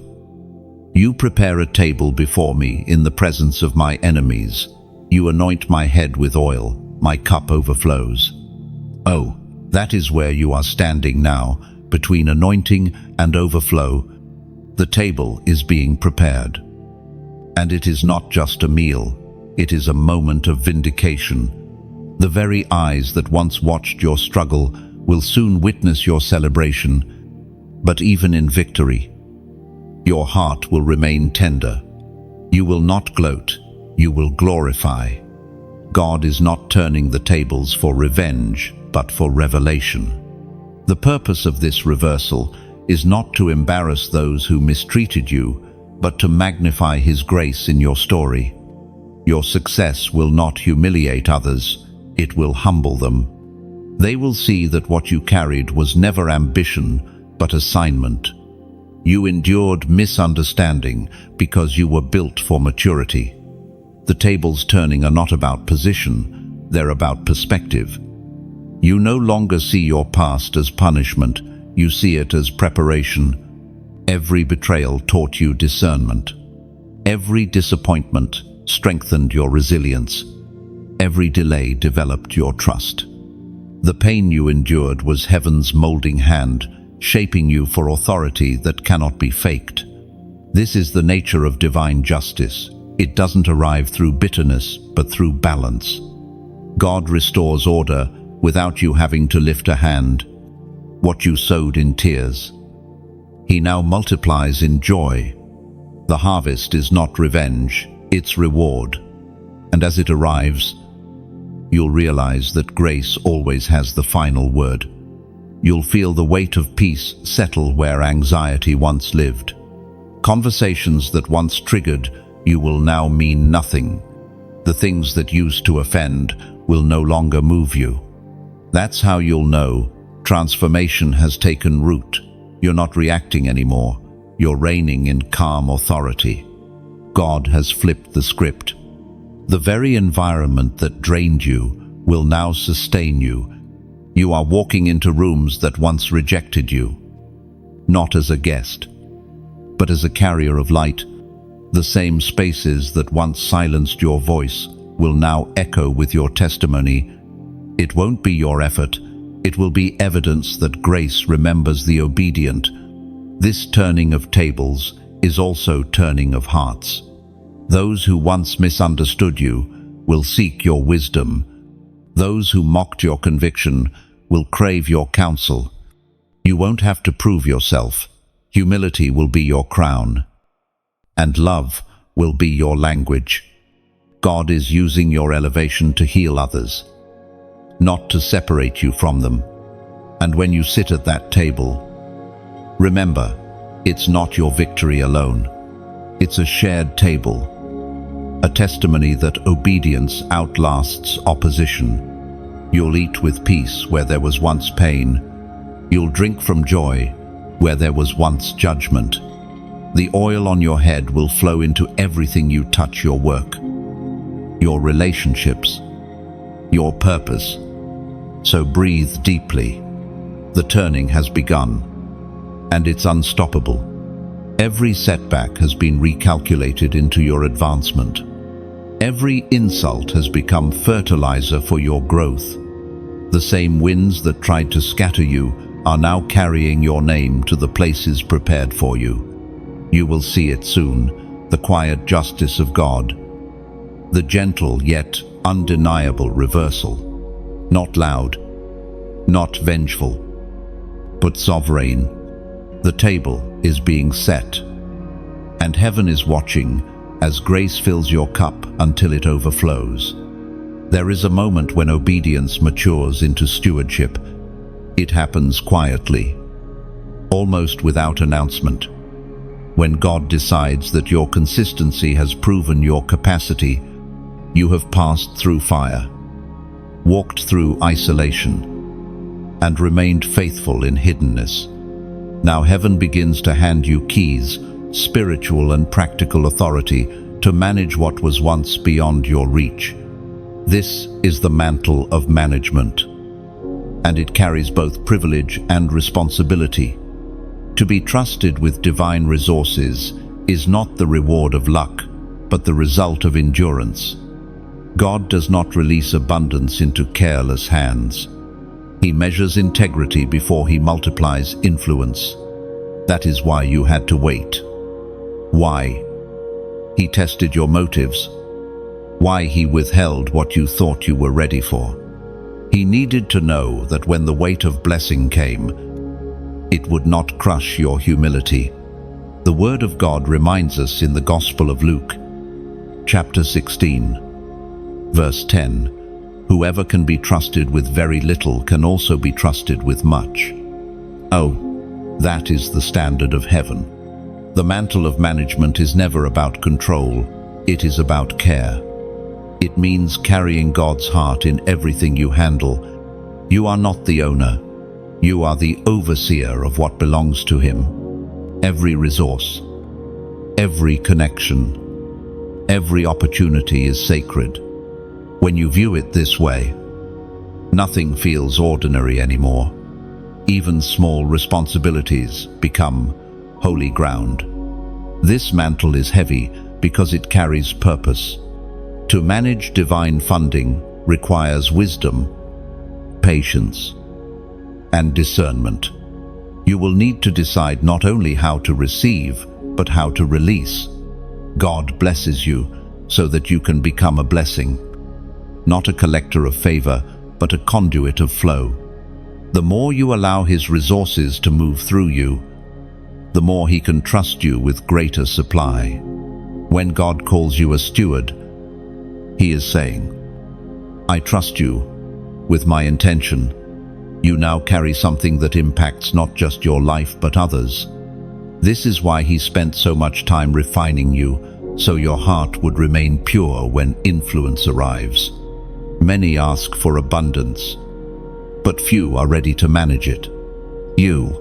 You prepare a table before me in the presence of my enemies. You anoint my head with oil, my cup overflows. Oh, that is where you are standing now, between anointing and overflow. The table is being prepared. And it is not just a meal, it is a moment of vindication. The very eyes that once watched your struggle will soon witness your celebration. But even in victory, your heart will remain tender. You will not gloat, you will glorify. God is not turning the tables for revenge, but for revelation. The purpose of this reversal is not to embarrass those who mistreated you, but to magnify His grace in your story. Your success will not humiliate others, it will humble them. They will see that what you carried was never ambition, but assignment. You endured misunderstanding because you were built for maturity. The tables turning are not about position, they're about perspective. You no longer see your past as punishment, you see it as preparation. Every betrayal taught you discernment. Every disappointment strengthened your resilience. Every delay developed your trust. The pain you endured was heaven's molding hand, shaping you for authority that cannot be faked. This is the nature of divine justice. It doesn't arrive through bitterness, but through balance. God restores order without you having to lift a hand. What you sowed in tears, He now multiplies in joy. The harvest is not revenge, it's reward. And as it arrives, you'll realize that grace always has the final word. You'll feel the weight of peace settle where anxiety once lived. Conversations that once triggered you will now mean nothing. The things that used to offend will no longer move you. That's how you'll know transformation has taken root. You're not reacting anymore. You're reigning in calm authority. God has flipped the script. The very environment that drained you will now sustain you. You are walking into rooms that once rejected you, not as a guest, but as a carrier of light. The same spaces that once silenced your voice will now echo with your testimony. It won't be your effort, it will be evidence that grace remembers the obedient. This turning of tables is also turning of hearts. Those who once misunderstood you will seek your wisdom. Those who mocked your conviction will crave your counsel. You won't have to prove yourself. Humility will be your crown, and love will be your language. God is using your elevation to heal others, not to separate you from them. And when you sit at that table, remember, it's not your victory alone. It's a shared table, a testimony that obedience outlasts opposition. You'll eat with peace where there was once pain. You'll drink from joy where there was once judgment. The oil on your head will flow into everything you touch: your work, your relationships, your purpose. So breathe deeply. The turning has begun, and it's unstoppable. Every setback has been recalculated into your advancement. Every insult has become fertilizer for your growth. The same winds that tried to scatter you are now carrying your name to the places prepared for you. You will see it soon, the quiet justice of God, the gentle yet undeniable reversal. Not loud, not vengeful, but sovereign. The table is being set, and heaven is watching as grace fills your cup until it overflows. There is a moment when obedience matures into stewardship. It happens quietly, almost without announcement. When God decides that your consistency has proven your capacity, you have passed through fire, walked through isolation, and remained faithful in hiddenness. Now heaven begins to hand you keys, spiritual and practical authority to manage what was once beyond your reach. This is the mantle of management, and it carries both privilege and responsibility. To be trusted with divine resources is not the reward of luck, but the result of endurance. God does not release abundance into careless hands. He measures integrity before he multiplies influence. That is why you had to wait. Why? He tested your motives. Why he withheld what you thought you were ready for. He needed to know that when the weight of blessing came, it would not crush your humility. The Word of God reminds us in the Gospel of Luke, chapter 16, verse 10, "Whoever can be trusted with very little can also be trusted with much." Oh, that is the standard of heaven. The mantle of management is never about control, it is about care. It means carrying God's heart in everything you handle. You are not the owner, you are the overseer of what belongs to Him. Every resource, every connection, every opportunity is sacred. When you view it this way, nothing feels ordinary anymore. Even small responsibilities become holy ground. This mantle is heavy because it carries purpose. To manage divine funding requires wisdom, patience, and discernment. You will need to decide not only how to receive, but how to release. God blesses you so that you can become a blessing. Not a collector of favor, but a conduit of flow. The more you allow His resources to move through you, the more He can trust you with greater supply. When God calls you a steward, He is saying, "I trust you with my intention." You now carry something that impacts not just your life but others. This is why He spent so much time refining you, so your heart would remain pure when influence arrives. Many ask for abundance, but few are ready to manage it. You,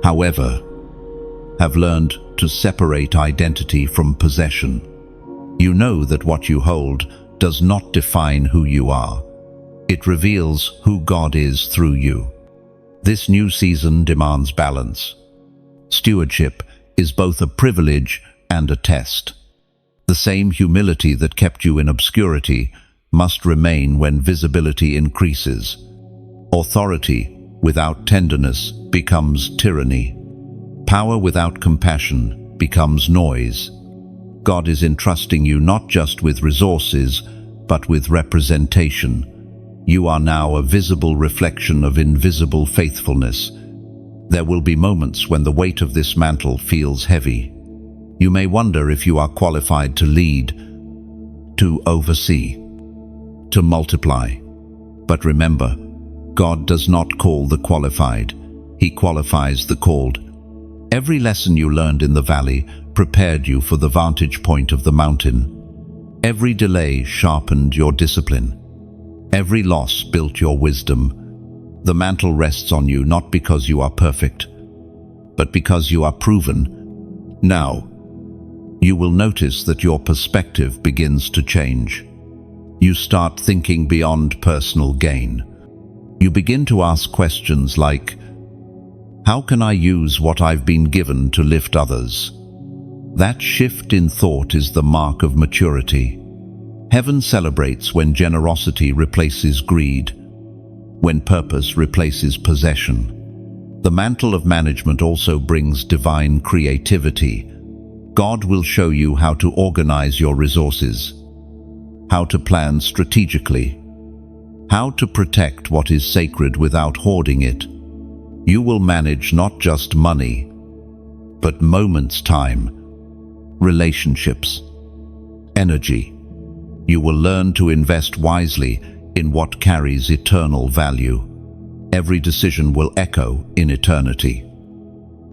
however, have learned to separate identity from possession. You know that what you hold does not define who you are. It reveals who God is through you. This new season demands balance. Stewardship is both a privilege and a test. The same humility that kept you in obscurity must remain when visibility increases. Authority without tenderness becomes tyranny. Power without compassion becomes noise. God is entrusting you not just with resources, but with representation. You are now a visible reflection of invisible faithfulness. There will be moments when the weight of this mantle feels heavy. You may wonder if you are qualified to lead, to oversee, to multiply. But remember, God does not call the qualified, He qualifies the called. Every lesson you learned in the valley prepared you for the vantage point of the mountain. Every delay sharpened your discipline. Every loss built your wisdom. The mantle rests on you not because you are perfect, but because you are proven. Now, you will notice that your perspective begins to change. You start thinking beyond personal gain. You begin to ask questions like, how can I use what I've been given to lift others? That shift in thought is the mark of maturity. Heaven celebrates when generosity replaces greed, when purpose replaces possession. The mantle of management also brings divine creativity. God will show you how to organize your resources, how to plan strategically, how to protect what is sacred without hoarding it. You will manage not just money, but moments, time, relationships, energy. You will learn to invest wisely in what carries eternal value. Every decision will echo in eternity,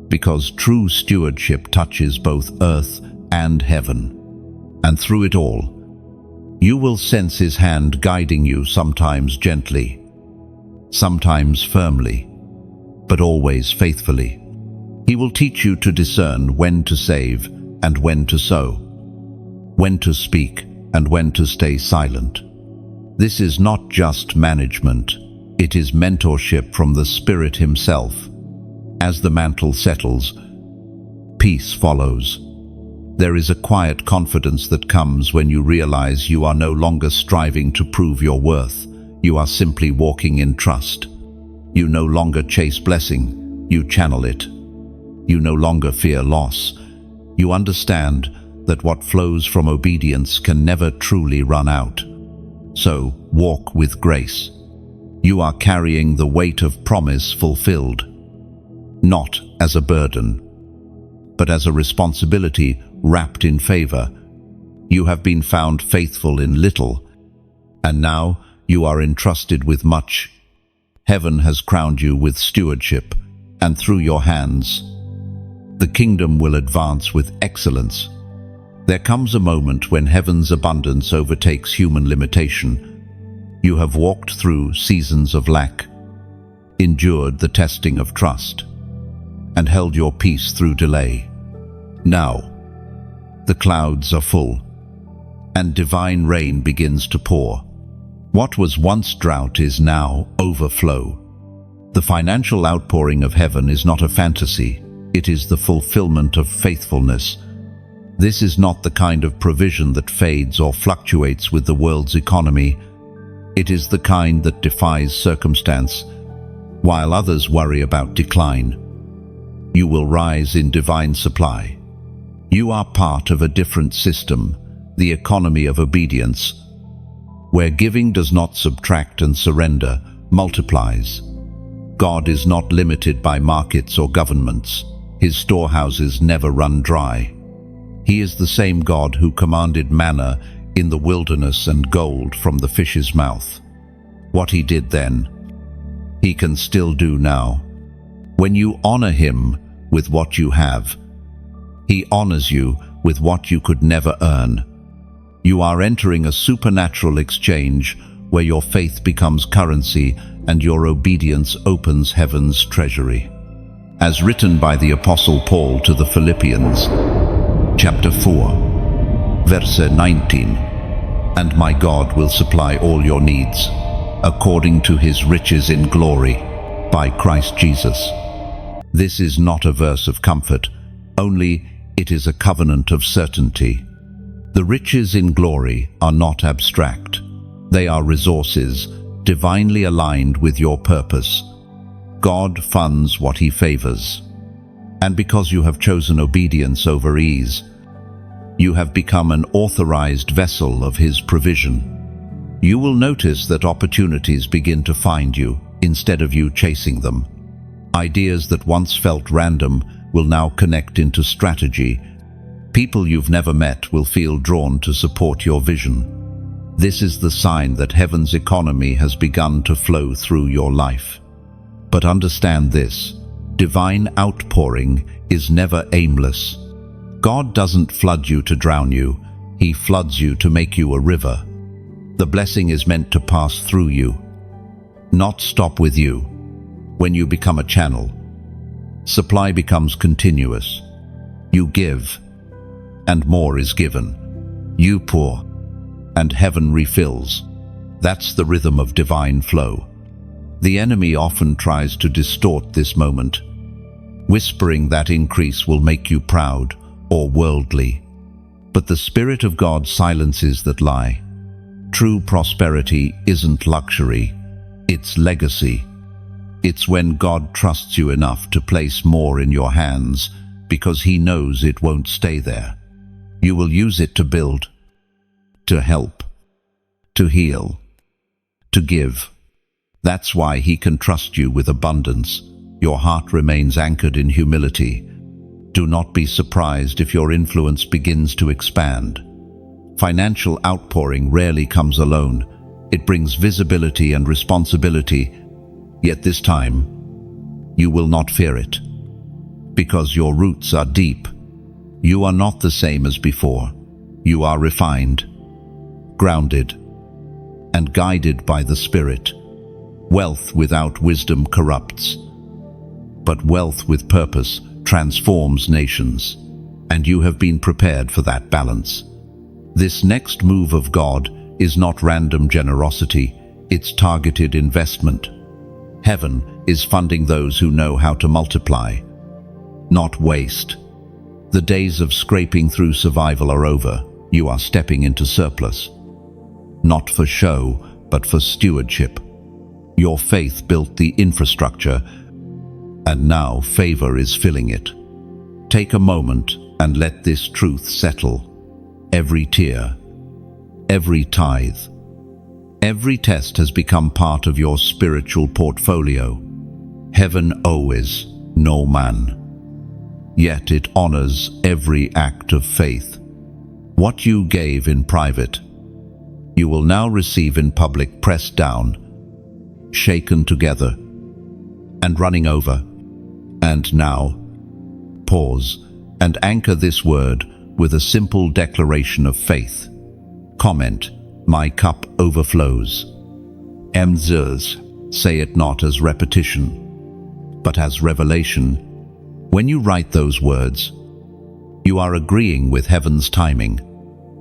because true stewardship touches both earth and heaven. And through it all, you will sense His hand guiding you, sometimes gently, sometimes firmly, but always faithfully. He will teach you to discern when to save and when to sow, when to speak and when to stay silent. This is not just management, it is mentorship from the Spirit Himself. As the mantle settles, peace follows. There is a quiet confidence that comes when you realize you are no longer striving to prove your worth. You are simply walking in trust. You no longer chase blessing, you channel it. You no longer fear loss. You understand that what flows from obedience can never truly run out. So, walk with grace. You are carrying the weight of promise fulfilled, not as a burden, but as a responsibility wrapped in favor. You have been found faithful in little, and now you are entrusted with much. Heaven has crowned you with stewardship, and through your hands, the kingdom will advance with excellence. There comes a moment when heaven's abundance overtakes human limitation. You have walked through seasons of lack, endured the testing of trust, and held your peace through delay. Now, the clouds are full, and divine rain begins to pour. What was once drought is now overflow. The financial outpouring of heaven is not a fantasy, it is the fulfillment of faithfulness. This is not the kind of provision that fades or fluctuates with the world's economy. It is the kind that defies circumstance, while others worry about decline. You will rise in divine supply. You are part of a different system, the economy of obedience, where giving does not subtract and surrender, multiplies. God is not limited by markets or governments. His storehouses never run dry. He is the same God who commanded manna in the wilderness and gold from the fish's mouth. What he did then, he can still do now. When you honor him with what you have, he honors you with what you could never earn. You are entering a supernatural exchange where your faith becomes currency and your obedience opens heaven's treasury. As written by the Apostle Paul to the Philippians, chapter 4, verse 19, "And my God will supply all your needs, according to his riches in glory, by Christ Jesus." This is not a verse of comfort, only it is a covenant of certainty. The riches in glory are not abstract. They are resources divinely aligned with your purpose. God funds what he favors. And because you have chosen obedience over ease, you have become an authorized vessel of his provision. You will notice that opportunities begin to find you instead of you chasing them. Ideas that once felt random will now connect into strategy. People you've never met will feel drawn to support your vision. This is the sign that heaven's economy has begun to flow through your life. But understand this, divine outpouring is never aimless. God doesn't flood you to drown you, he floods you to make you a river. The blessing is meant to pass through you, not stop with you. When you become a channel, supply becomes continuous. You give, and more is given. You pour, and heaven refills. That's the rhythm of divine flow. The enemy often tries to distort this moment, whispering that increase will make you proud or worldly. But the Spirit of God silences that lie. True prosperity isn't luxury, it's legacy. It's when God trusts you enough to place more in your hands because he knows it won't stay there. You will use it to build, to help, to heal, to give. That's why he can trust you with abundance. Your heart remains anchored in humility. Do not be surprised if your influence begins to expand. Financial outpouring rarely comes alone. It brings visibility and responsibility. Yet this time, you will not fear it. Because your roots are deep. You are not the same as before. You are refined, grounded, and guided by the Spirit. Wealth without wisdom corrupts, but wealth with purpose transforms nations, and you have been prepared for that balance. This next move of God is not random generosity, it's targeted investment. Heaven is funding those who know how to multiply, not waste. The days of scraping through survival are over. You are stepping into surplus. Not for show, but for stewardship. Your faith built the infrastructure, and now favor is filling it. Take a moment and let this truth settle. Every tear, every tithe, every test has become part of your spiritual portfolio. Heaven owes no man, yet it honors every act of faith. What you gave in private, you will now receive in public, pressed down, shaken together, and running over. And now, pause and anchor this word with a simple declaration of faith. Comment, my cup overflows. Mzers, say it not as repetition, but as revelation. When you write those words, you are agreeing with heaven's timing.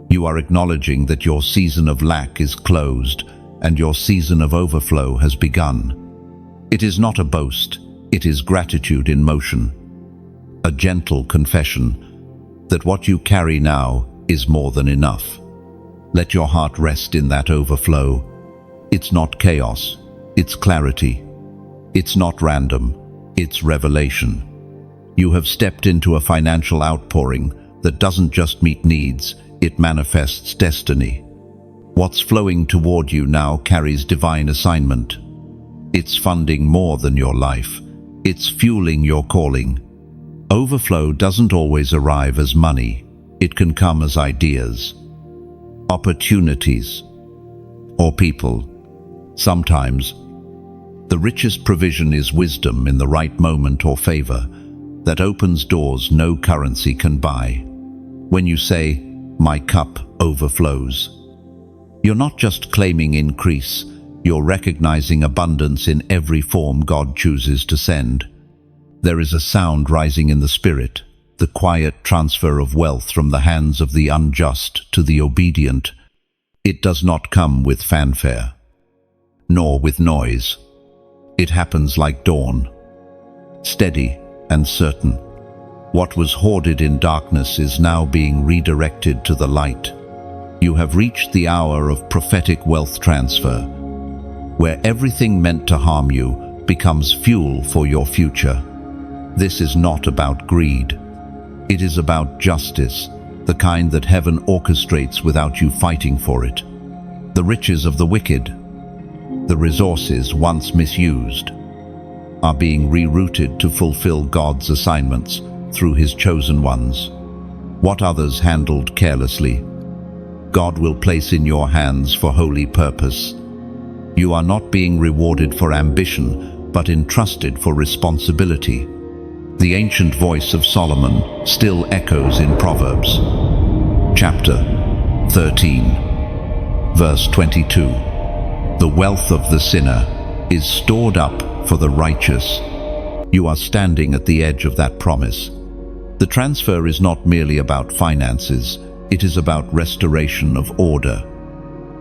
You are acknowledging that your season of lack is closed and your season of overflow has begun. It is not a boast, it is gratitude in motion. A gentle confession that what you carry now is more than enough. Let your heart rest in that overflow. It's not chaos, it's clarity. It's not random, it's revelation. You have stepped into a financial outpouring that doesn't just meet needs, it manifests destiny. What's flowing toward you now carries divine assignment. It's funding more than your life. It's fueling your calling. Overflow doesn't always arrive as money. It can come as ideas, opportunities, or people. Sometimes, the richest provision is wisdom in the right moment or favor that opens doors no currency can buy. When you say, my cup overflows, you're not just claiming increase, you're recognizing abundance in every form God chooses to send. There is a sound rising in the spirit, the quiet transfer of wealth from the hands of the unjust to the obedient. It does not come with fanfare, nor with noise. It happens like dawn, steady and certain. What was hoarded in darkness is now being redirected to the light. You have reached the hour of prophetic wealth transfer, where everything meant to harm you becomes fuel for your future. This is not about greed. It is about justice, the kind that heaven orchestrates without you fighting for it. The riches of the wicked, the resources once misused, are being rerouted to fulfill God's assignments through His chosen ones. What others handled carelessly, God will place in your hands for holy purpose. You are not being rewarded for ambition, but entrusted for responsibility. The ancient voice of Solomon still echoes in Proverbs, chapter 13, verse 22. The wealth of the sinner is stored up for the righteous. You are standing at the edge of that promise. The transfer is not merely about finances, it is about restoration of order.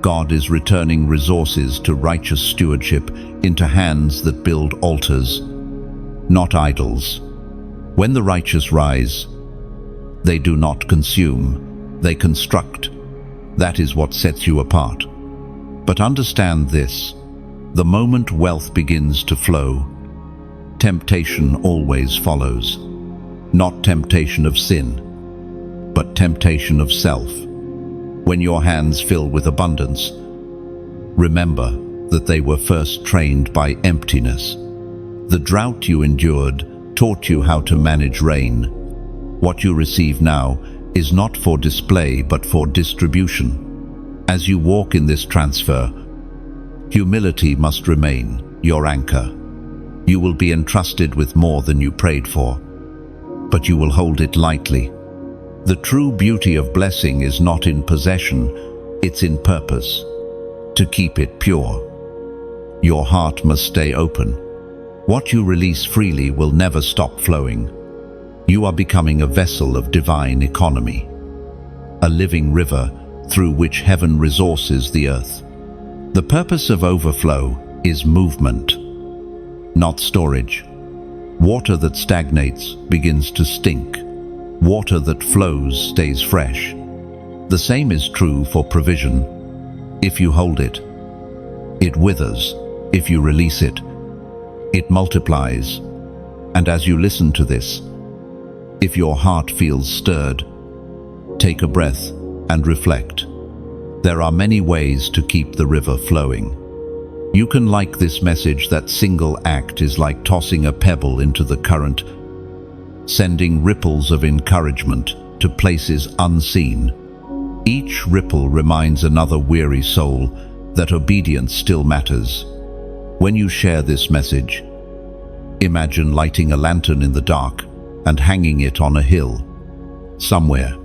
God is returning resources to righteous stewardship into hands that build altars, not idols. When the righteous rise, they do not consume, they construct. That is what sets you apart. But understand this, the moment wealth begins to flow, temptation always follows. Not temptation of sin, but temptation of self. When your hands fill with abundance, remember that they were first trained by emptiness. The drought you endured taught you how to manage rain. What you receive now is not for display but for distribution. As you walk in this transfer, humility must remain your anchor. You will be entrusted with more than you prayed for, but you will hold it lightly. The true beauty of blessing is not in possession, it's in purpose. To keep it pure, your heart must stay open. What you release freely will never stop flowing. You are becoming a vessel of divine economy, a living river through which heaven resources the earth. The purpose of overflow is movement, not storage. Water that stagnates begins to stink. Water that flows stays fresh. The same is true for provision. If you hold it, it withers. If you release it, it multiplies. And as you listen to this, if your heart feels stirred, take a breath and reflect. There are many ways to keep the river flowing. You can like this message that single act is like tossing a pebble into the current, sending ripples of encouragement to places unseen. Each ripple reminds another weary soul that obedience still matters. When you share this message, imagine lighting a lantern in the dark and hanging it on a hill. Somewhere,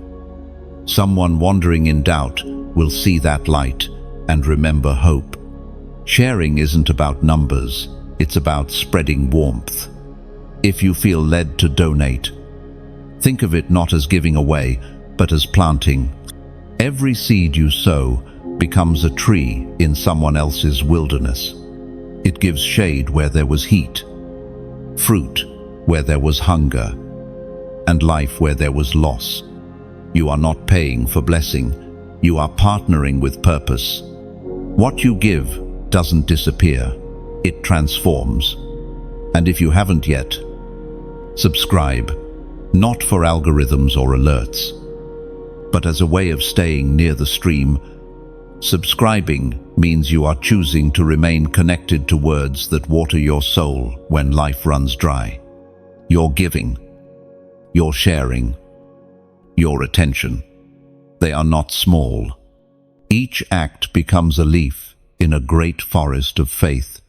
someone wandering in doubt will see that light and remember hope. Sharing isn't about numbers, it's about spreading warmth. If you feel led to donate, think of it not as giving away, but as planting. Every seed you sow becomes a tree in someone else's wilderness. It gives shade where there was heat, fruit where there was hunger, and life where there was loss. You are not paying for blessing, you are partnering with purpose. What you give doesn't disappear, it transforms. And if you haven't yet, subscribe, not for algorithms or alerts, but as a way of staying near the stream. Subscribing means you are choosing to remain connected to words that water your soul when life runs dry. Your giving, your sharing, your attention, they are not small. Each act becomes a leaf in a great forest of faith.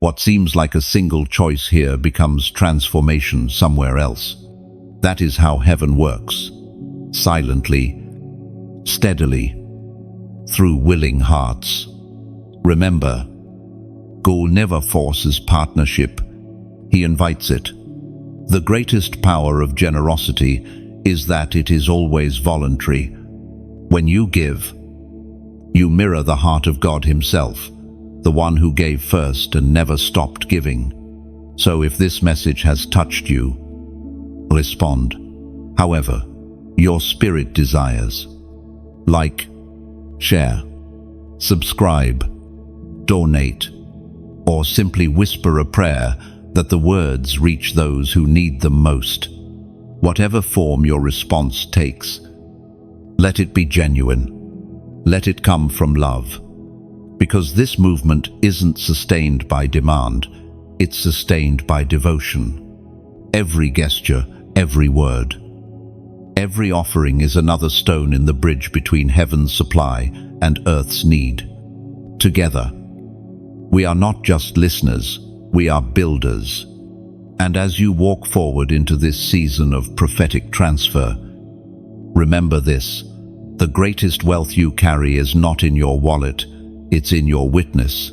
What seems like a single choice here becomes transformation somewhere else. That is how heaven works. Silently, steadily, through willing hearts. Remember, God never forces partnership, He invites it. The greatest power of generosity is that it is always voluntary. When you give, you mirror the heart of God Himself, the one who gave first and never stopped giving. So if this message has touched you, respond. However, your spirit desires. Like, share, subscribe, donate, or simply whisper a prayer that the words reach those who need them most. Whatever form your response takes, let it be genuine. Let it come from love. Because this movement isn't sustained by demand, it's sustained by devotion. Every gesture, every word, every offering is another stone in the bridge between heaven's supply and earth's need. Together, we are not just listeners, we are builders. And as you walk forward into this season of prophetic transfer, remember this: the greatest wealth you carry is not in your wallet, it's in your witness.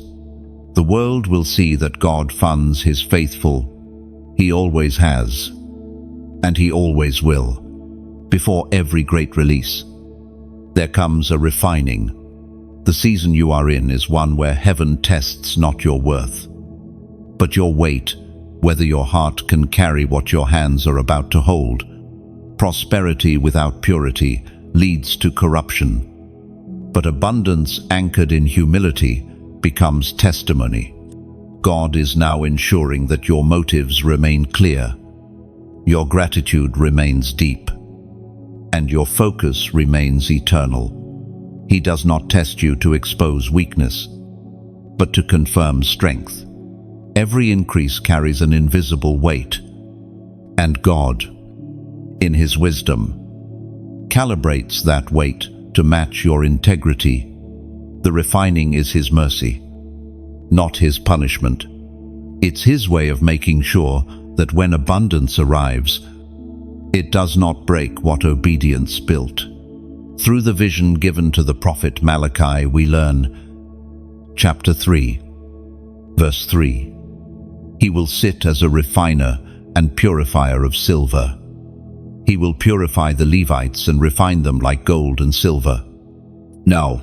The world will see that God funds His faithful. He always has, and He always will. Before every great release, there comes a refining. The season you are in is one where heaven tests not your worth, but your weight, whether your heart can carry what your hands are about to hold. Prosperity without purity leads to corruption, but abundance anchored in humility becomes testimony. God is now ensuring that your motives remain clear, your gratitude remains deep, and your focus remains eternal. He does not test you to expose weakness, but to confirm strength. Every increase carries an invisible weight, and God, in His wisdom, calibrates that weight to match your integrity. The refining is His mercy, not His punishment. It's His way of making sure that when abundance arrives, it does not break what obedience built. Through the vision given to the prophet Malachi, we learn, chapter 3, verse 3, He will sit as a refiner and purifier of silver. He will purify the Levites and refine them like gold and silver. Now,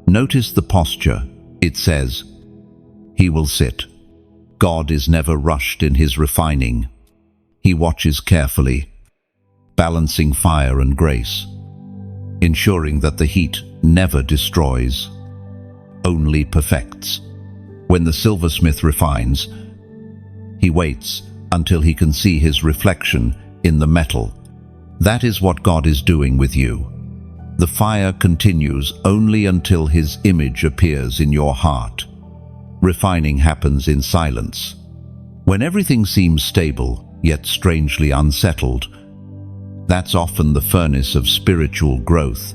notice the posture. It says, He will sit. God is never rushed in His refining. He watches carefully, balancing fire and grace, ensuring that the heat never destroys, only perfects. When the silversmith refines, he waits until he can see his reflection in the metal. That is what God is doing with you. The fire continues only until His image appears in your heart. Refining happens in silence. When everything seems stable, yet strangely unsettled, that's often the furnace of spiritual growth.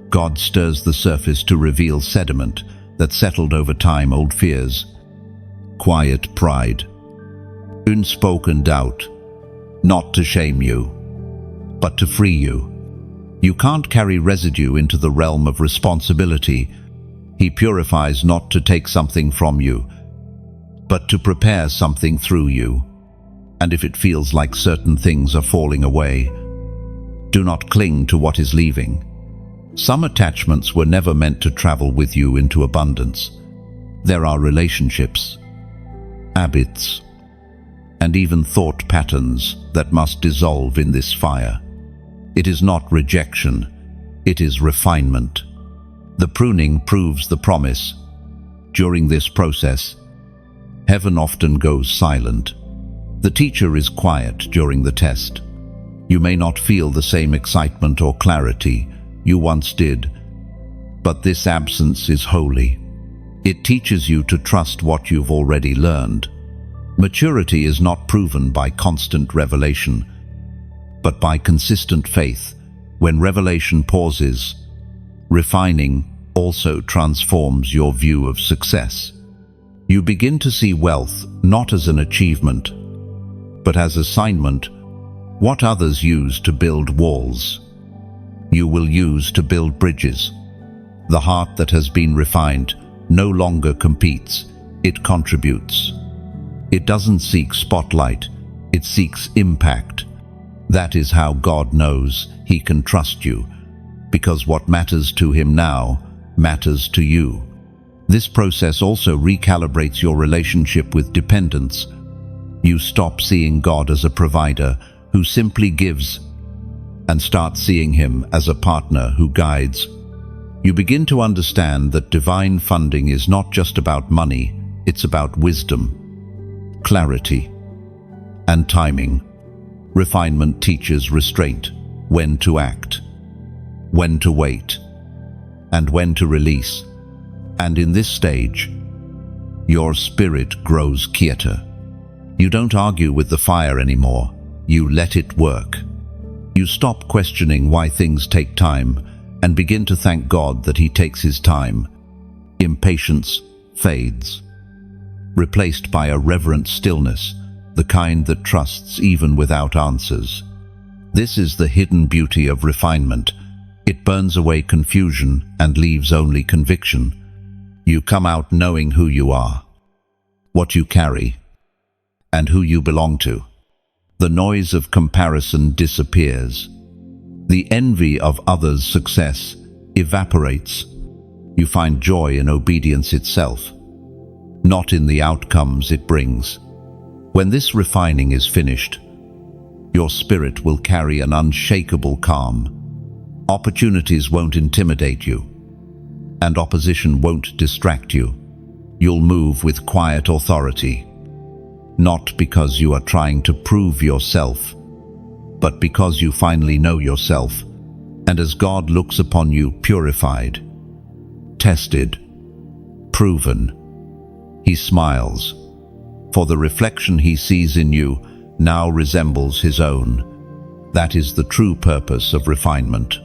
God stirs the surface to reveal sediment that settled over time, old fears, quiet pride, unspoken doubt, not to shame you, but to free you. You can't carry residue into the realm of responsibility. He purifies not to take something from you, but to prepare something through you. And if it feels like certain things are falling away, do not cling to what is leaving. Some attachments were never meant to travel with you into abundance. There are relationships, habits, and even thought patterns that must dissolve in this fire. It is not rejection, it is refinement. The pruning proves the promise. During this process, heaven often goes silent. The teacher is quiet during the test. You may not feel the same excitement or clarity you once did, but this absence is holy. It teaches you to trust what you've already learned. Maturity is not proven by constant revelation, but by consistent faith. When revelation pauses, refining also transforms your view of success. You begin to see wealth not as an achievement, but as assignment. What others use to build walls, you will use to build bridges. The heart that has been refined no longer competes, it contributes. It doesn't seek spotlight, it seeks impact. That is how God knows He can trust you, because what matters to Him now matters to you. This process also recalibrates your relationship with dependence. You stop seeing God as a provider who simply gives and start seeing Him as a partner who guides. You begin to understand that divine funding is not just about money, it's about wisdom, clarity, and timing. Refinement teaches restraint, when to act, when to wait, and when to release. And in this stage, your spirit grows quieter. You don't argue with the fire anymore. You let it work. You stop questioning why things take time and begin to thank God that He takes His time. Impatience fades, replaced by a reverent stillness, the kind that trusts even without answers. This is the hidden beauty of refinement. It burns away confusion and leaves only conviction. You come out knowing who you are, what you carry, and who you belong to. The noise of comparison disappears. The envy of others' success evaporates. You find joy in obedience itself, not in the outcomes it brings. When this refining is finished, your spirit will carry an unshakable calm. Opportunities won't intimidate you, and opposition won't distract you. You'll move with quiet authority, not because you are trying to prove yourself, but because you finally know yourself, and as God looks upon you purified, tested, proven, He smiles, for the reflection He sees in you now resembles His own. That is the true purpose of refinement,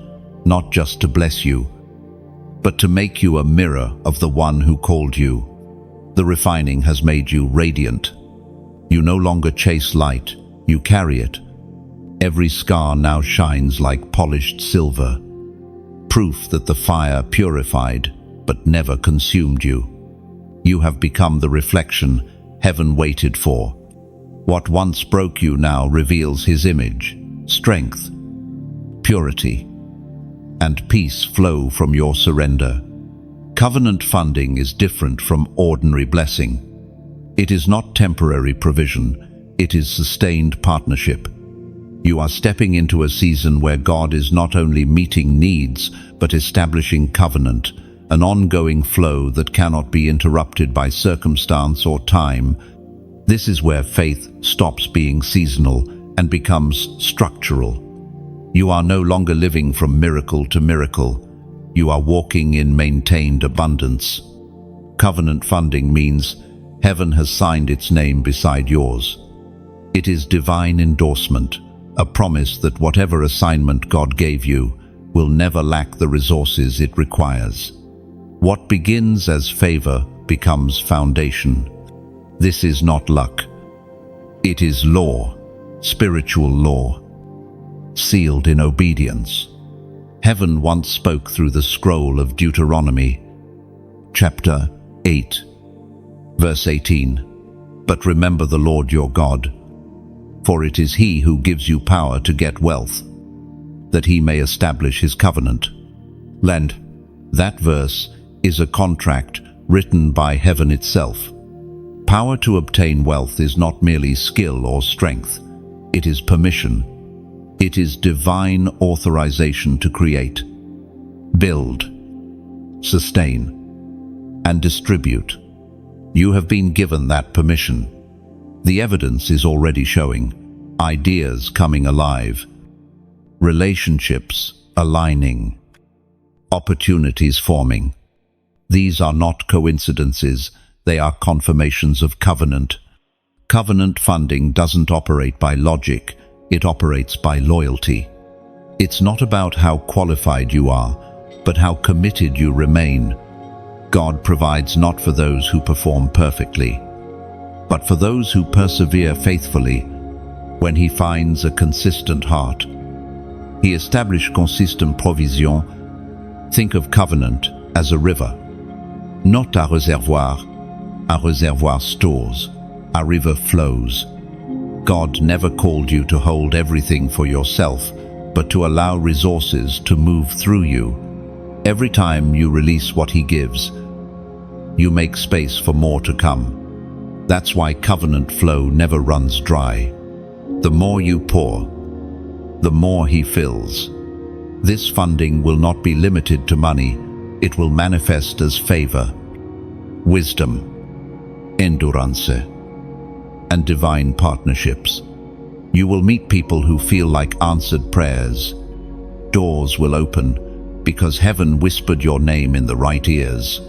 not just to bless you, but to make you a mirror of the One who called you. The refining has made you radiant. You no longer chase light, you carry it. Every scar now shines like polished silver, proof that the fire purified but never consumed you. You have become the reflection heaven waited for. What once broke you now reveals His image. Strength, purity, and peace flow from your surrender. Covenant funding is different from ordinary blessing. It is not temporary provision, it is sustained partnership. You are stepping into a season where God is not only meeting needs, but establishing covenant, an ongoing flow that cannot be interrupted by circumstance or time. This is where faith stops being seasonal and becomes structural. You are no longer living from miracle to miracle. You are walking in maintained abundance. Covenant funding means heaven has signed its name beside yours. It is divine endorsement, a promise that whatever assignment God gave you will never lack the resources it requires. What begins as favor becomes foundation. This is not luck. It is law, spiritual law, sealed in obedience. Heaven once spoke through the scroll of Deuteronomy, chapter 8, verse 18. But remember the Lord your God, for it is He who gives you power to get wealth, that He may establish His covenant. Lend. That verse is a contract written by heaven itself. Power to obtain wealth is not merely skill or strength. It is permission. It is divine authorization to create, build, sustain, and distribute. You have been given that permission. The evidence is already showing. Ideas coming alive, relationships aligning, opportunities forming. These are not coincidences, they are confirmations of covenant. Covenant funding doesn't operate by logic, it operates by loyalty. It's not about how qualified you are, but how committed you remain. God provides not for those who perform perfectly, but for those who persevere faithfully. When He finds a consistent heart, He establishes consistent provision. Think of covenant as a river, not a reservoir stores. A river flows. God never called you to hold everything for yourself, but to allow resources to move through you. Every time you release what He gives, you make space for more to come. That's why covenant flow never runs dry. The more you pour, the more He fills. This funding will not be limited to money. It will manifest as favor, wisdom, endurance, and divine partnerships. You will meet people who feel like answered prayers. Doors will open because heaven whispered your name in the right ears.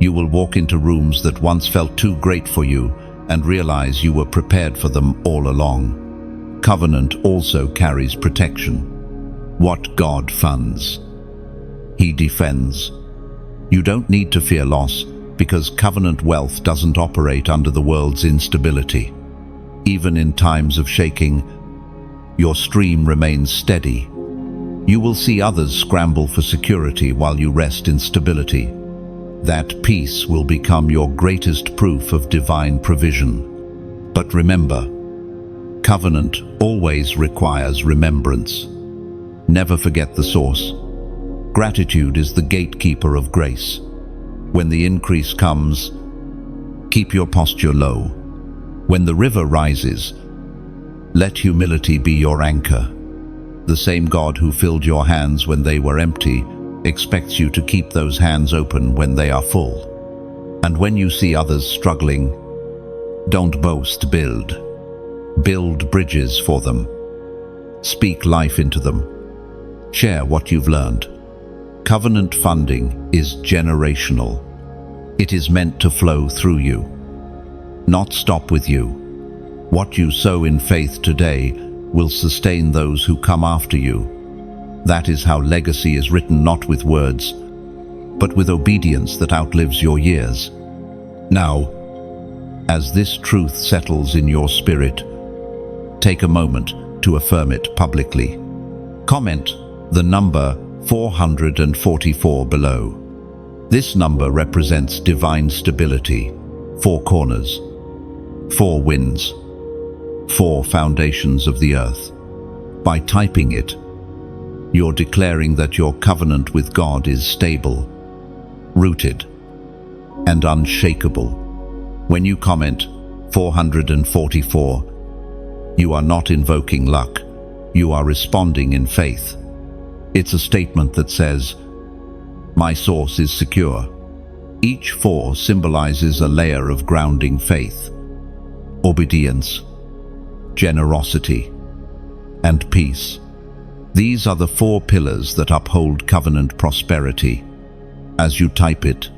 You will walk into rooms that once felt too great for you and realize you were prepared for them all along. Covenant also carries protection. What God funds, He defends. You don't need to fear loss because covenant wealth doesn't operate under the world's instability. Even in times of shaking, your stream remains steady. You will see others scramble for security while you rest in stability. That peace will become your greatest proof of divine provision. But remember, covenant always requires remembrance. Never forget the source. Gratitude is the gatekeeper of grace. When the increase comes, keep your posture low. When the river rises, let humility be your anchor. The same God who filled your hands when they were empty expects you to keep those hands open when they are full. And when you see others struggling, don't boast, build. Build bridges for them. Speak life into them. Share what you've learned. Covenant funding is generational. It is meant to flow through you, not stop with you. What you sow in faith today will sustain those who come after you. That is how legacy is written, not with words, but with obedience that outlives your years. Now, as this truth settles in your spirit, take a moment to affirm it publicly. Comment the number 444 below. This number represents divine stability, 4 corners, 4 winds, 4 foundations of the earth. By typing it, you're declaring that your covenant with God is stable, rooted, and unshakable. When you comment 444, you are not invoking luck. you are responding in faith. It's a statement that says, "My source is secure." Each 4 symbolizes a layer of grounding faith: obedience, generosity, and peace. These are the 4 pillars that uphold covenant prosperity. As you type it,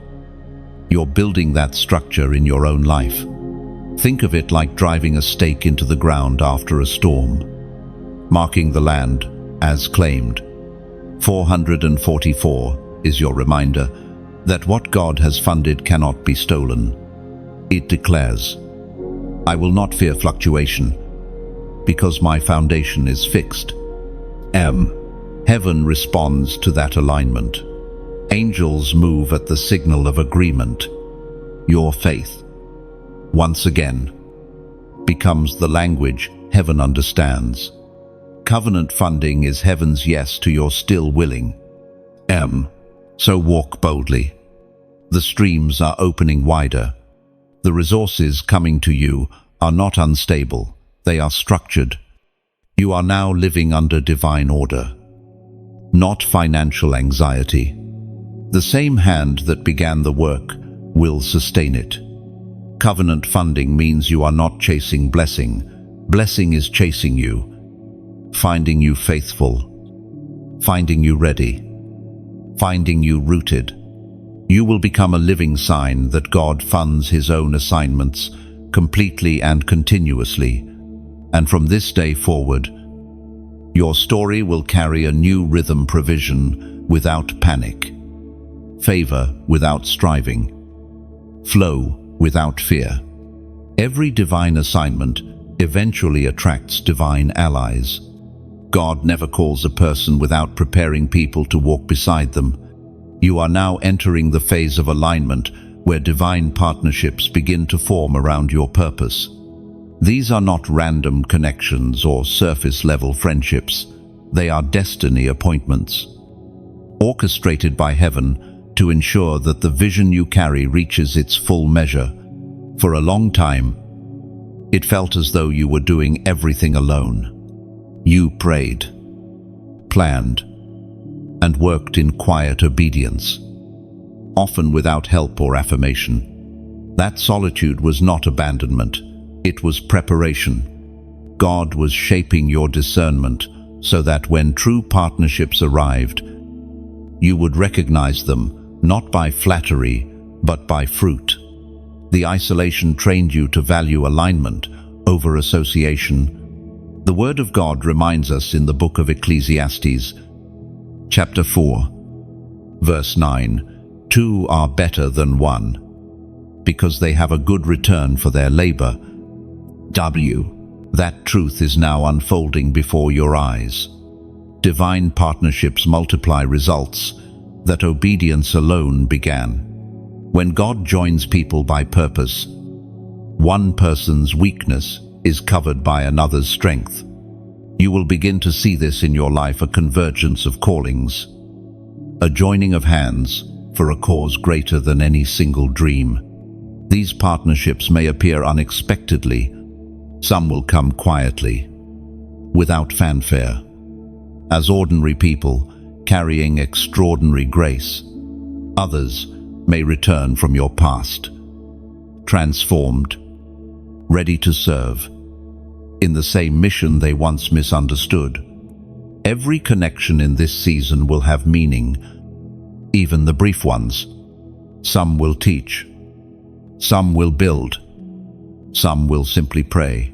you're building that structure in your own life. Think of it like driving a stake into the ground after a storm, marking the land as claimed. 444 is your reminder that what God has funded cannot be stolen. It declares, "I will not fear fluctuation, because my foundation is fixed." Heaven responds to that alignment. Angels move at the signal of agreement. Your faith, once again, becomes the language heaven understands. Covenant funding is heaven's yes to your still willing. So walk boldly. The streams are opening wider. The resources coming to you are not unstable, they are structured. You are now living under divine order, not financial anxiety. The same hand that began the work will sustain it. Covenant funding means you are not chasing blessing. Blessing is chasing you, finding you faithful, finding you ready, finding you rooted. You will become a living sign that God funds His own assignments completely and continuously. And from this day forward, your story will carry a new rhythm: provision without panic, favor without striving, flow without fear. Every divine assignment eventually attracts divine allies. God never calls a person without preparing people to walk beside them. You are now entering the phase of alignment where divine partnerships begin to form around your purpose. These are not random connections or surface-level friendships. They are destiny appointments, orchestrated by heaven to ensure that the vision you carry reaches its full measure. For a long time, it felt as though you were doing everything alone. You prayed, planned, and worked in quiet obedience, often without help or affirmation. That solitude was not abandonment, it was preparation. God was shaping your discernment so that when true partnerships arrived, you would recognize them not by flattery, but by fruit. The isolation trained you to value alignment over association. The Word of God reminds us in the book of Ecclesiastes, chapter 4, verse 9, "Two are better than one, because they have a good return for their labor." That truth is now unfolding before your eyes. Divine partnerships multiply results that obedience alone began. When God joins people by purpose, one person's weakness is covered by another's strength. You will begin to see this in your life: a convergence of callings, a joining of hands for a cause greater than any single dream. These partnerships may appear unexpectedly. Some will come quietly, without fanfare, as ordinary people carrying extraordinary grace. Others may return from your past, transformed, ready to serve in the same mission they once misunderstood. Every connection in this season will have meaning, even the brief ones. Some will teach, some will build, some will simply pray.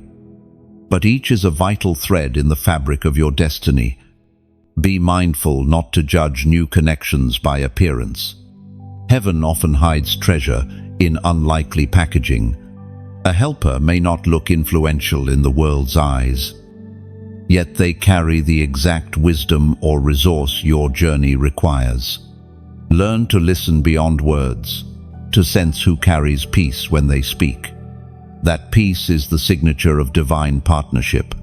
But each is a vital thread in the fabric of your destiny. Be mindful not to judge new connections by appearance. Heaven often hides treasure in unlikely packaging. A helper may not look influential in the world's eyes, yet they carry the exact wisdom or resource your journey requires. Learn to listen beyond words, to sense who carries peace when they speak. That peace is the signature of divine partnership.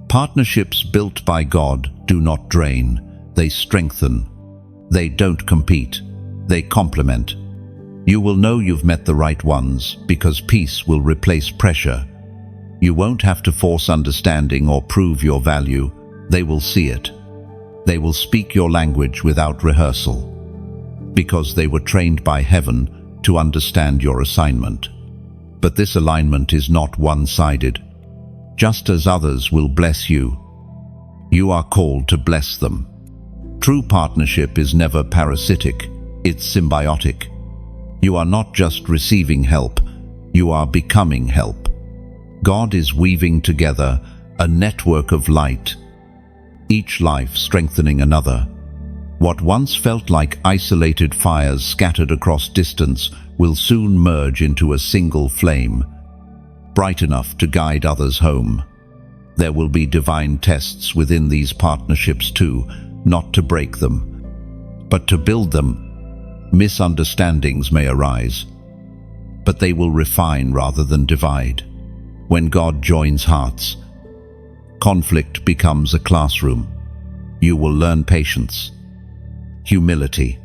Partnerships built by God do not drain, they strengthen. They don't compete, they complement. You will know you've met the right ones because peace will replace pressure. You won't have to force understanding or prove your value. They will see it. They will speak your language without rehearsal, because they were trained by heaven to understand your assignment. But this alignment is not one-sided. Just as others will bless you, you are called to bless them. True partnership is never parasitic, it's symbiotic. You are not just receiving help, you are becoming help. God is weaving together a network of light, each life strengthening another. What once felt like isolated fires scattered across distance will soon merge into a single flame, bright enough to guide others home. There will be divine tests within these partnerships too, not to break them, but to build them. Misunderstandings may arise, but they will refine rather than divide. When God joins hearts, conflict becomes a classroom. You will learn patience, humility,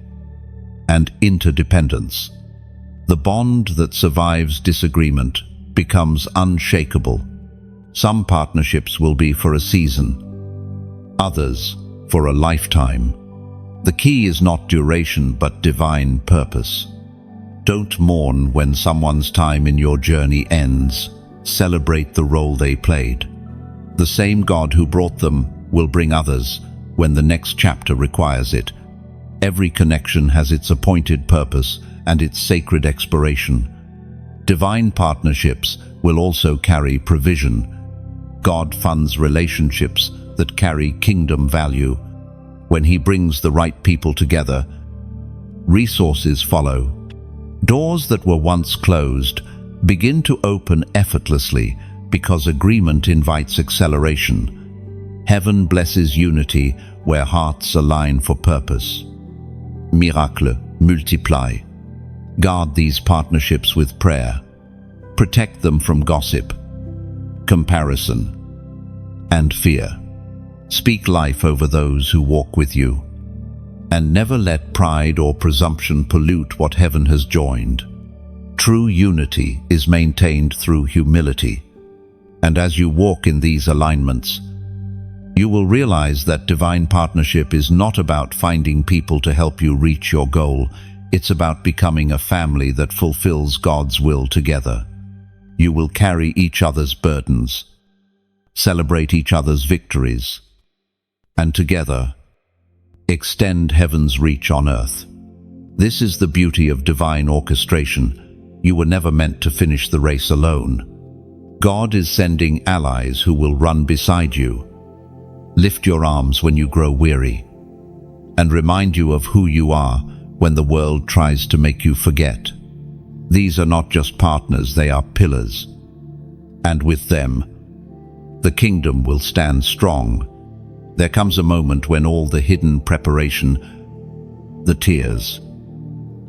and interdependence. The bond that survives disagreement becomes unshakable. Some partnerships will be for a season, others for a lifetime. The key is not duration but divine purpose. Don't mourn when someone's time in your journey ends. Celebrate the role they played. The same God who brought them will bring others when the next chapter requires it. Every connection has its appointed purpose and its sacred expiration. Divine partnerships will also carry provision. God funds relationships that carry kingdom value. When He brings the right people together, resources follow. Doors that were once closed begin to open effortlessly because agreement invites acceleration. Heaven blesses unity where hearts align for purpose. Miracle, multiply. Guard these partnerships with prayer. Protect them from gossip, comparison, and fear. Speak life over those who walk with you, and never let pride or presumption pollute what heaven has joined. True unity is maintained through humility, and as you walk in these alignments, you will realize that divine partnership is not about finding people to help you reach your goal. It's about becoming a family that fulfills God's will together. You will carry each other's burdens, celebrate each other's victories, and together extend heaven's reach on earth. This is the beauty of divine orchestration. You were never meant to finish the race alone. God is sending allies who will run beside you, lift your arms when you grow weary, and remind you of who you are when the world tries to make you forget. These are not just partners, they are pillars. And with them, the kingdom will stand strong. There comes a moment when all the hidden preparation, the tears,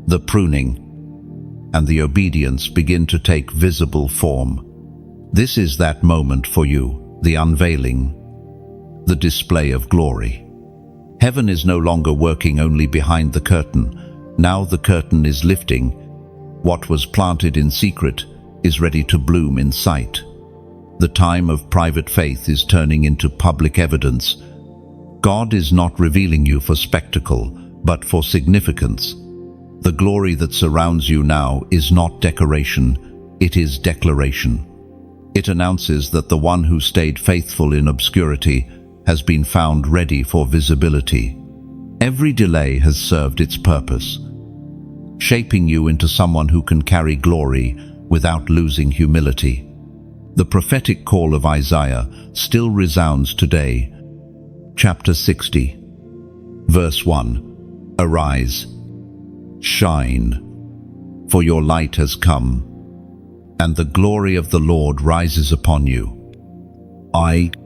the pruning, and the obedience begin to take visible form. This is that moment for you, the unveiling, the display of glory. Heaven is no longer working only behind the curtain. Now the curtain is lifting. What was planted in secret is ready to bloom in sight. The time of private faith is turning into public evidence. God is not revealing you for spectacle, but for significance. The glory that surrounds you now is not decoration, it is declaration. It announces that the one who stayed faithful in obscurity has been found ready for visibility. Every delay has served its purpose, shaping you into someone who can carry glory without losing humility. The prophetic call of Isaiah still resounds today. Chapter 60, verse 1. Arise, shine, for your light has come, and the glory of the Lord rises upon you.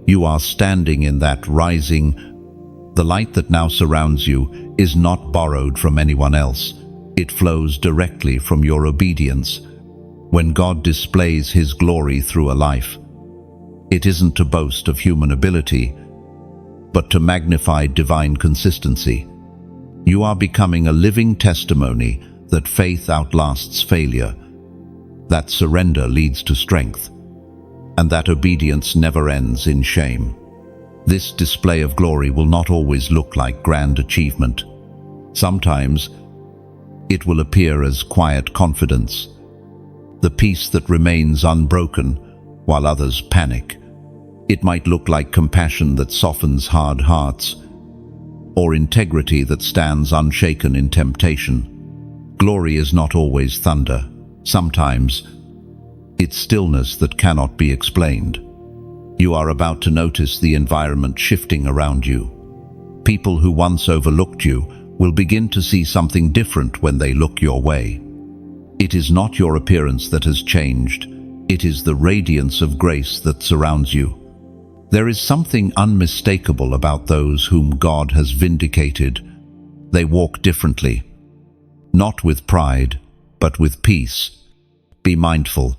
You are standing in that rising. The light that now surrounds you is not borrowed from anyone else. It flows directly from your obedience. When God displays His glory through a life, it isn't to boast of human ability, but to magnify divine consistency. You are becoming a living testimony that faith outlasts failure, that surrender leads to strength, and that obedience never ends in shame. This display of glory will not always look like grand achievement. Sometimes it will appear as quiet confidence, the peace that remains unbroken while others panic. It might look like compassion that softens hard hearts, or integrity that stands unshaken in temptation. Glory is not always thunder. Sometimes it's stillness that cannot be explained. You are about to notice the environment shifting around you. People who once overlooked you will begin to see something different when they look your way. It is not your appearance that has changed. It is the radiance of grace that surrounds you. There is something unmistakable about those whom God has vindicated. They walk differently, not with pride, but with peace. Be mindful.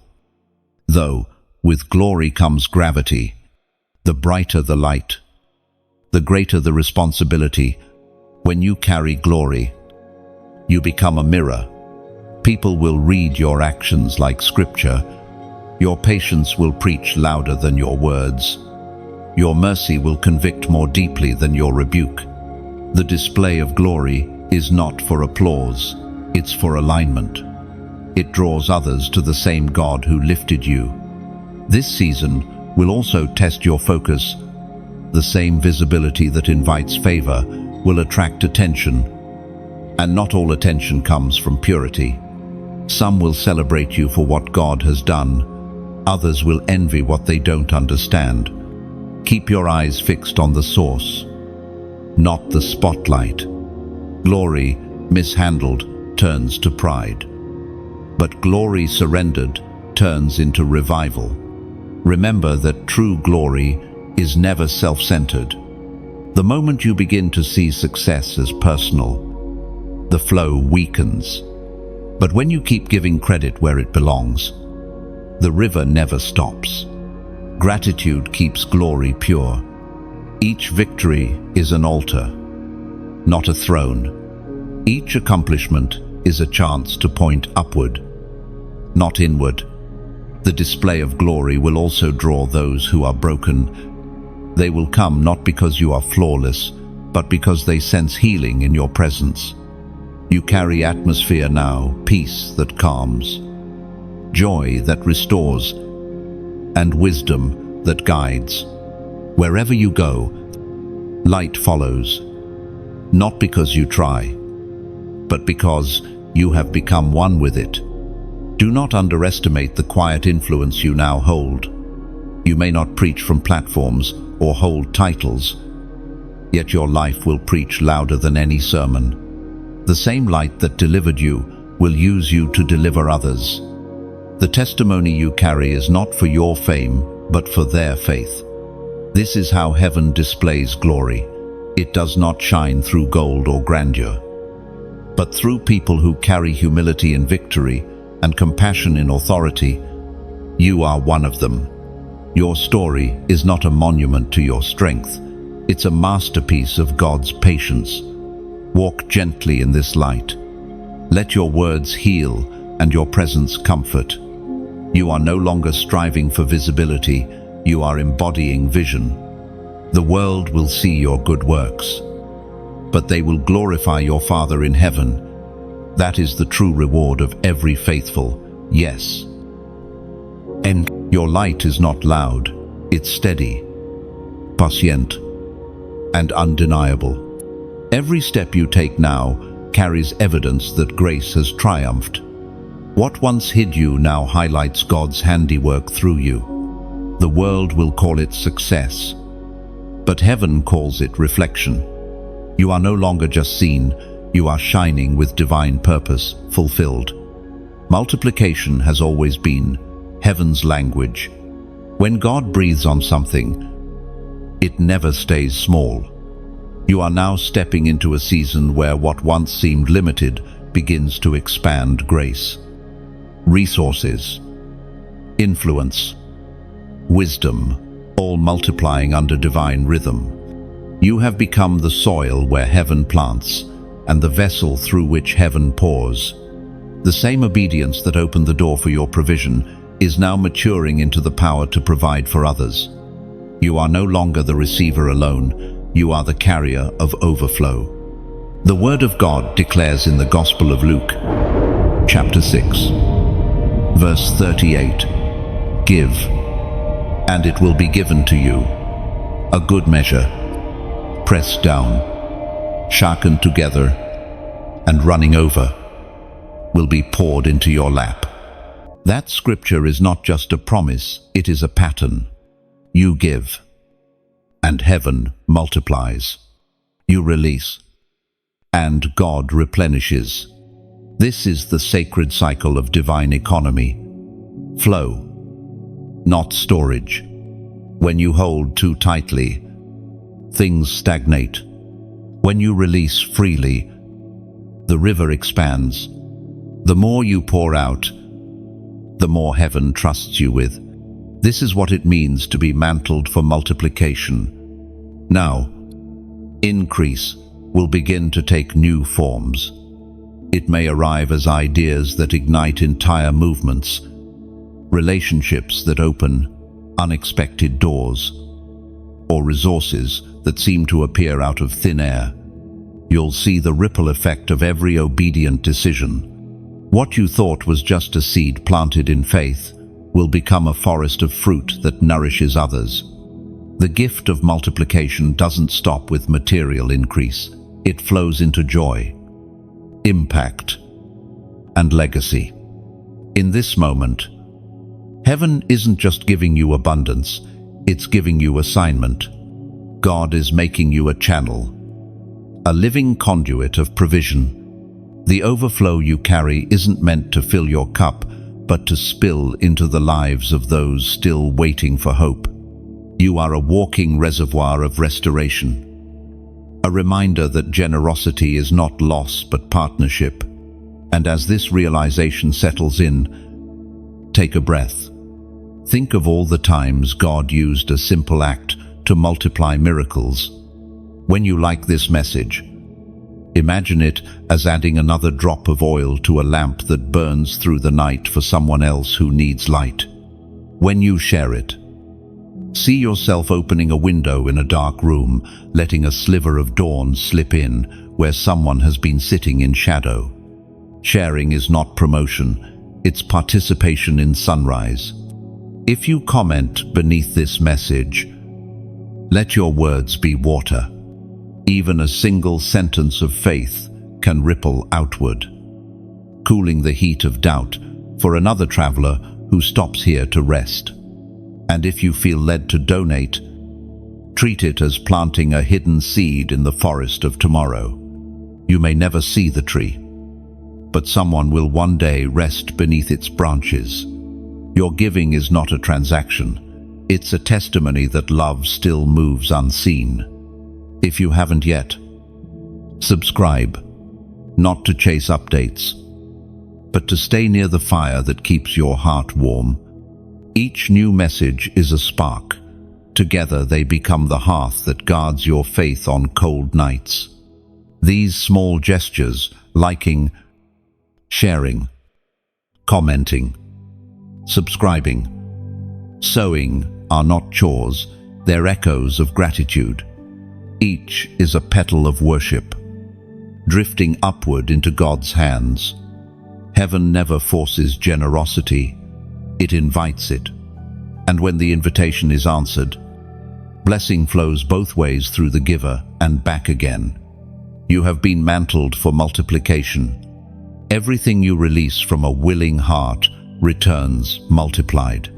Though, with glory comes gravity. The brighter the light, the greater the responsibility. When you carry glory, you become a mirror. People will read your actions like scripture. Your patience will preach louder than your words. Your mercy will convict more deeply than your rebuke. The display of glory is not for applause, it's for alignment. It draws others to the same God who lifted you. This season will also test your focus. The same visibility that invites favor will attract attention, and not all attention comes from purity. Some will celebrate you for what God has done. Others will envy what they don't understand. Keep your eyes fixed on the source, not the spotlight. Glory, mishandled, turns to pride. But glory surrendered turns into revival. Remember that true glory is never self-centered. The moment you begin to see success as personal, the flow weakens. But when you keep giving credit where it belongs, the river never stops. Gratitude keeps glory pure. Each victory is an altar, not a throne. Each accomplishment is a chance to point upward, not inward. The display of glory will also draw those who are broken. They will come not because you are flawless, but because they sense healing in your presence. You carry atmosphere now, peace that calms, joy that restores, and wisdom that guides. Wherever you go, light follows, not because you try, but because you have become one with it. Do not underestimate the quiet influence you now hold. You may not preach from platforms or hold titles, yet your life will preach louder than any sermon. The same light that delivered you will use you to deliver others. The testimony you carry is not for your fame, but for their faith. This is how heaven displays glory. It does not shine through gold or grandeur, but through people who carry humility in victory and compassion in authority. You are one of them. Your story is not a monument to your strength. It's a masterpiece of God's patience. Walk gently in this light. Let your words heal and your presence comfort. You are no longer striving for visibility. You are embodying vision. The world will see your good works, but they will glorify your Father in heaven. That is the true reward of every faithful yes. And your light is not loud, it's steady, patient, and undeniable. Every step you take now carries evidence that grace has triumphed. What once hid you now highlights God's handiwork through you. The world will call it success, but heaven calls it reflection. You are no longer just seen, you are shining with divine purpose, fulfilled. Multiplication has always been heaven's language. When God breathes on something, it never stays small. You are now stepping into a season where what once seemed limited begins to expand grace. Resources, influence, wisdom, all multiplying under divine rhythm. You have become the soil where heaven plants and the vessel through which heaven pours. The same obedience that opened the door for your provision is now maturing into the power to provide for others. You are no longer the receiver alone, you are the carrier of overflow. The Word of God declares in the Gospel of Luke, chapter 6, verse 38, "Give, and it will be given to you, a good measure, pressed down, shaken together, and running over, will be poured into your lap." That scripture is not just a promise, it is a pattern. You give, and heaven multiplies. You release, and God replenishes. This is the sacred cycle of divine economy. Flow, not storage. When you hold too tightly, things stagnate. When you release freely, the river expands. The more you pour out, the more heaven trusts you with. This is what it means to be mantled for multiplication. Now, increase will begin to take new forms. It may arrive as ideas that ignite entire movements, relationships that open unexpected doors, or resources that seem to appear out of thin air. You'll see the ripple effect of every obedient decision. What you thought was just a seed planted in faith will become a forest of fruit that nourishes others. The gift of multiplication doesn't stop with material increase. It flows into joy, impact, and legacy. In this moment, heaven isn't just giving you abundance, it's giving you assignment. God is making you a channel, a living conduit of provision. The overflow you carry isn't meant to fill your cup, but to spill into the lives of those still waiting for hope. You are a walking reservoir of restoration, a reminder that generosity is not loss but partnership. And as this realization settles in, take a breath. Think of all the times God used a simple act to multiply miracles. When you like this message, imagine it as adding another drop of oil to a lamp that burns through the night for someone else who needs light. When you share it, see yourself opening a window in a dark room, letting a sliver of dawn slip in where someone has been sitting in shadow. Sharing is not promotion, it's participation in sunrise. If you comment beneath this message, let your words be water. Even a single sentence of faith can ripple outward, cooling the heat of doubt for another traveler who stops here to rest. And if you feel led to donate, treat it as planting a hidden seed in the forest of tomorrow. You may never see the tree, but someone will one day rest beneath its branches. Your giving is not a transaction. It's a testimony that love still moves unseen. If you haven't yet, subscribe, not to chase updates, but to stay near the fire that keeps your heart warm. Each new message is a spark. Together they become the hearth that guards your faith on cold nights. These small gestures, liking, sharing, commenting, subscribing, sowing, are not chores, they're echoes of gratitude. Each is a petal of worship, drifting upward into God's hands. Heaven never forces generosity, it invites it. And when the invitation is answered, blessing flows both ways through the giver and back again. You have been mantled for multiplication. Everything you release from a willing heart returns multiplied.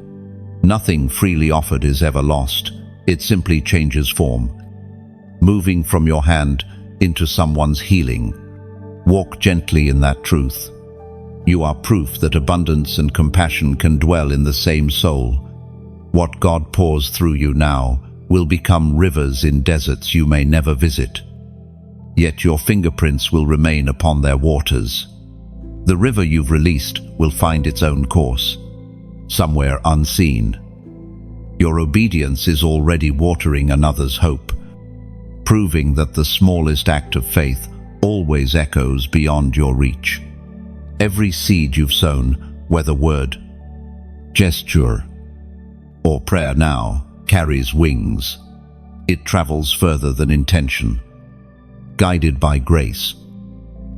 Nothing freely offered is ever lost, it simply changes form. Moving from your hand into someone's healing. Walk gently in that truth. You are proof that abundance and compassion can dwell in the same soul. What God pours through you now will become rivers in deserts you may never visit. Yet your fingerprints will remain upon their waters. The river you've released will find its own course, somewhere unseen. Your obedience is already watering another's hope, proving that the smallest act of faith always echoes beyond your reach. Every seed you've sown, whether word, gesture, or prayer now, carries wings. It travels further than intention, guided by grace,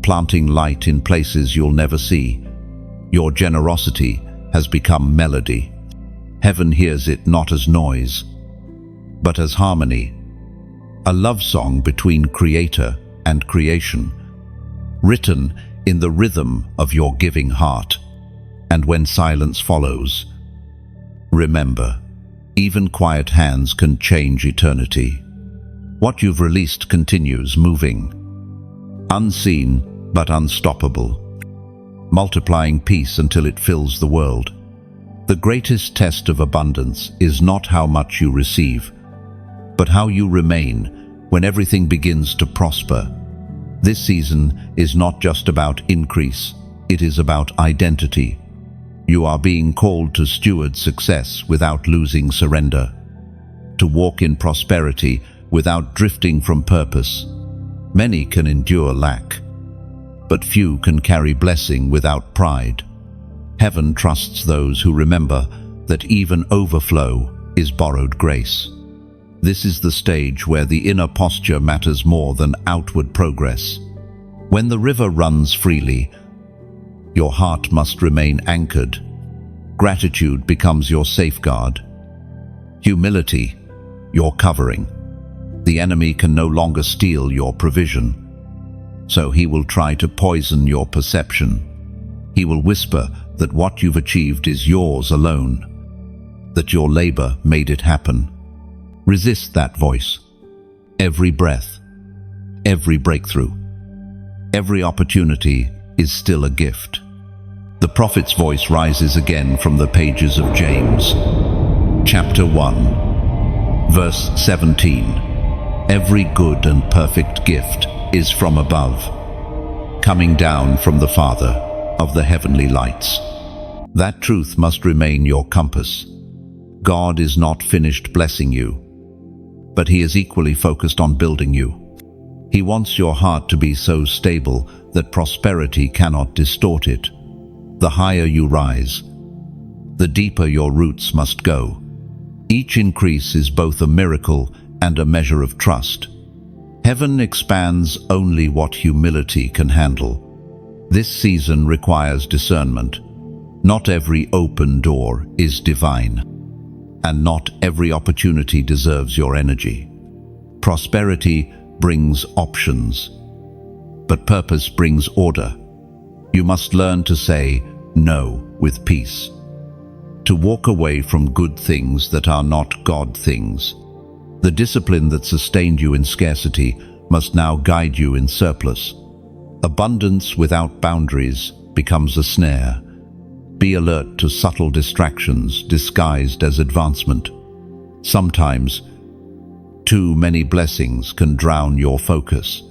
planting light in places you'll never see. Your generosity has become melody. Heaven hears it not as noise, but as harmony, a love song between Creator and creation, written in the rhythm of your giving heart. And when silence follows, remember, even quiet hands can change eternity. What you've released continues moving, unseen but unstoppable, multiplying peace until it fills the world. The greatest test of abundance is not how much you receive, but how you remain when everything begins to prosper. This season is not just about increase, it is about identity. You are being called to steward success without losing surrender, to walk in prosperity without drifting from purpose. Many can endure lack, but few can carry blessing without pride. Heaven trusts those who remember that even overflow is borrowed grace. This is the stage where the inner posture matters more than outward progress. When the river runs freely, your heart must remain anchored. Gratitude becomes your safeguard. Humility, your covering. The enemy can no longer steal your provision, so he will try to poison your perception. He will whisper that what you've achieved is yours alone, that your labor made it happen. Resist that voice. Every breath, every breakthrough, every opportunity is still a gift. The prophet's voice rises again from the pages of James. Chapter 1, verse 17. Every good and perfect gift is from above, coming down from the Father of the heavenly lights. That truth must remain your compass. God is not finished blessing you, but He is equally focused on building you. He wants your heart to be so stable that prosperity cannot distort it. The higher you rise, the deeper your roots must go. Each increase is both a miracle and a measure of trust. Heaven expands only what humility can handle. This season requires discernment. Not every open door is divine, and not every opportunity deserves your energy. Prosperity brings options, but purpose brings order. You must learn to say no with peace, to walk away from good things that are not God things. The discipline that sustained you in scarcity must now guide you in surplus. Abundance without boundaries becomes a snare. Be alert to subtle distractions disguised as advancement. Sometimes, too many blessings can drown your focus.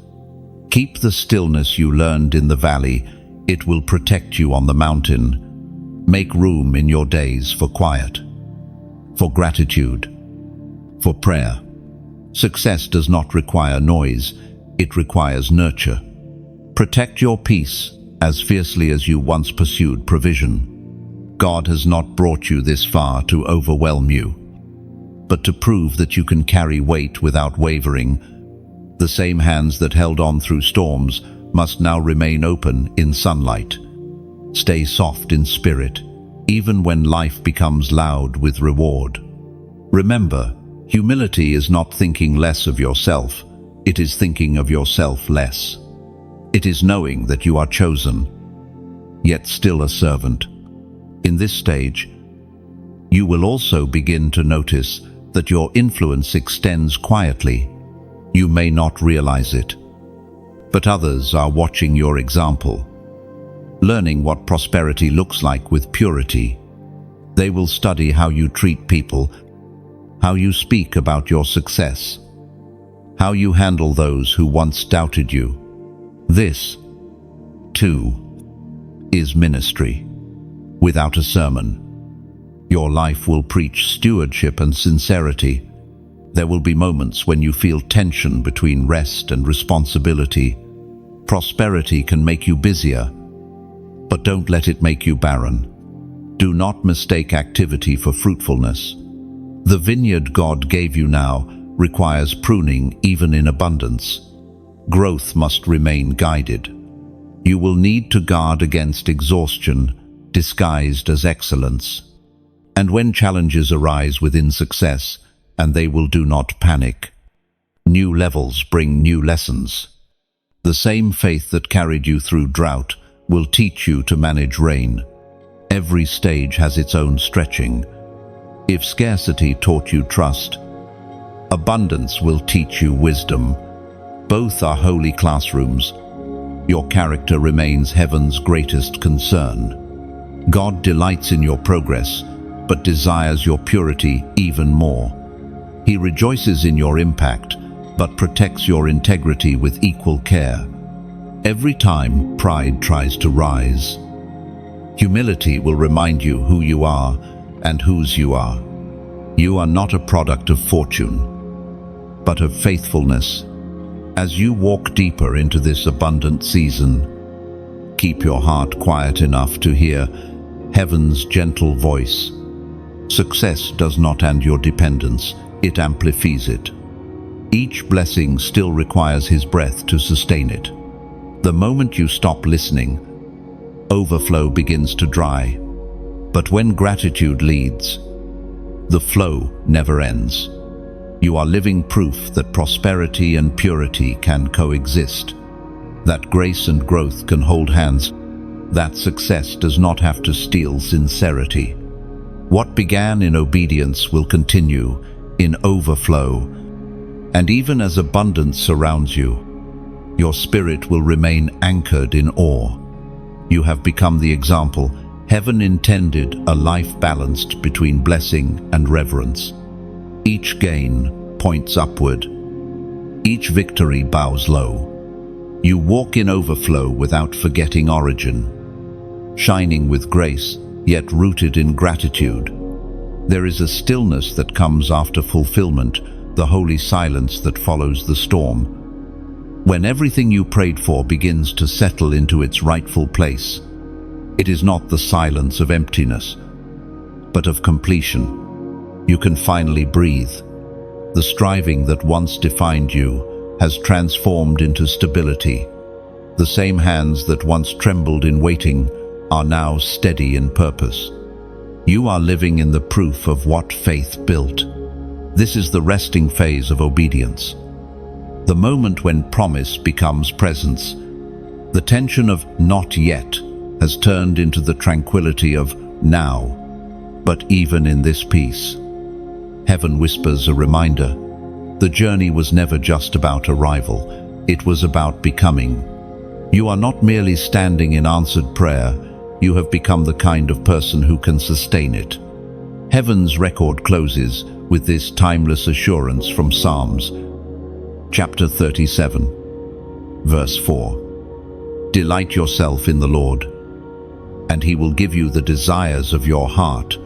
Keep the stillness you learned in the valley. It will protect you on the mountain. Make room in your days for quiet, for gratitude, for prayer. Success does not require noise, it requires nurture. Protect your peace as fiercely as you once pursued provision. God has not brought you this far to overwhelm you, but to prove that you can carry weight without wavering. The same hands that held on through storms must now remain open in sunlight. Stay soft in spirit, even when life becomes loud with reward. Remember, humility is not thinking less of yourself, it is thinking of yourself less. It is knowing that you are chosen, yet still a servant. In this stage, you will also begin to notice that your influence extends quietly. You may not realize it, but others are watching your example, learning what prosperity looks like with purity. They will study how you treat people, how you speak about your success, how you handle those who once doubted you. This, too, is ministry. Without a sermon, your life will preach stewardship and sincerity. There will be moments when you feel tension between rest and responsibility. Prosperity can make you busier, but don't let it make you barren. Do not mistake activity for fruitfulness. The vineyard God gave you now requires pruning even in abundance. Growth must remain guided. You will need to guard against exhaustion disguised as excellence. And when challenges arise within success, and they will do not panic, new levels bring new lessons. The same faith that carried you through drought will teach you to manage rain. Every stage has its own stretching. If scarcity taught you trust, abundance will teach you wisdom. Both are holy classrooms. Your character remains heaven's greatest concern. God delights in your progress, but desires your purity even more. He rejoices in your impact, but protects your integrity with equal care. Every time pride tries to rise, humility will remind you who you are and whose you are. You are not a product of fortune, but of faithfulness. As you walk deeper into this abundant season, keep your heart quiet enough to hear heaven's gentle voice. Success does not end your dependence, it amplifies it. Each blessing still requires His breath to sustain it. The moment you stop listening, overflow begins to dry. But when gratitude leads, the flow never ends. You are living proof that prosperity and purity can coexist, that grace and growth can hold hands, that success does not have to steal sincerity. What began in obedience will continue in overflow, and even as abundance surrounds you, your spirit will remain anchored in awe. You have become the example heaven intended, a life balanced between blessing and reverence. Each gain points upward. Each victory bows low. You walk in overflow without forgetting origin, shining with grace, yet rooted in gratitude. There is a stillness that comes after fulfillment, the holy silence that follows the storm. When everything you prayed for begins to settle into its rightful place, it is not the silence of emptiness, but of completion. You can finally breathe. The striving that once defined you has transformed into stability. The same hands that once trembled in waiting are now steady in purpose. You are living in the proof of what faith built. This is the resting phase of obedience. The moment when promise becomes presence. The tension of not yet has turned into the tranquility of now. But even in this peace, heaven whispers a reminder. The journey was never just about arrival, it was about becoming. You are not merely standing in answered prayer, you have become the kind of person who can sustain it. Heaven's record closes with this timeless assurance from Psalms, chapter 37, verse 4. Delight yourself in the Lord, and He will give you the desires of your heart.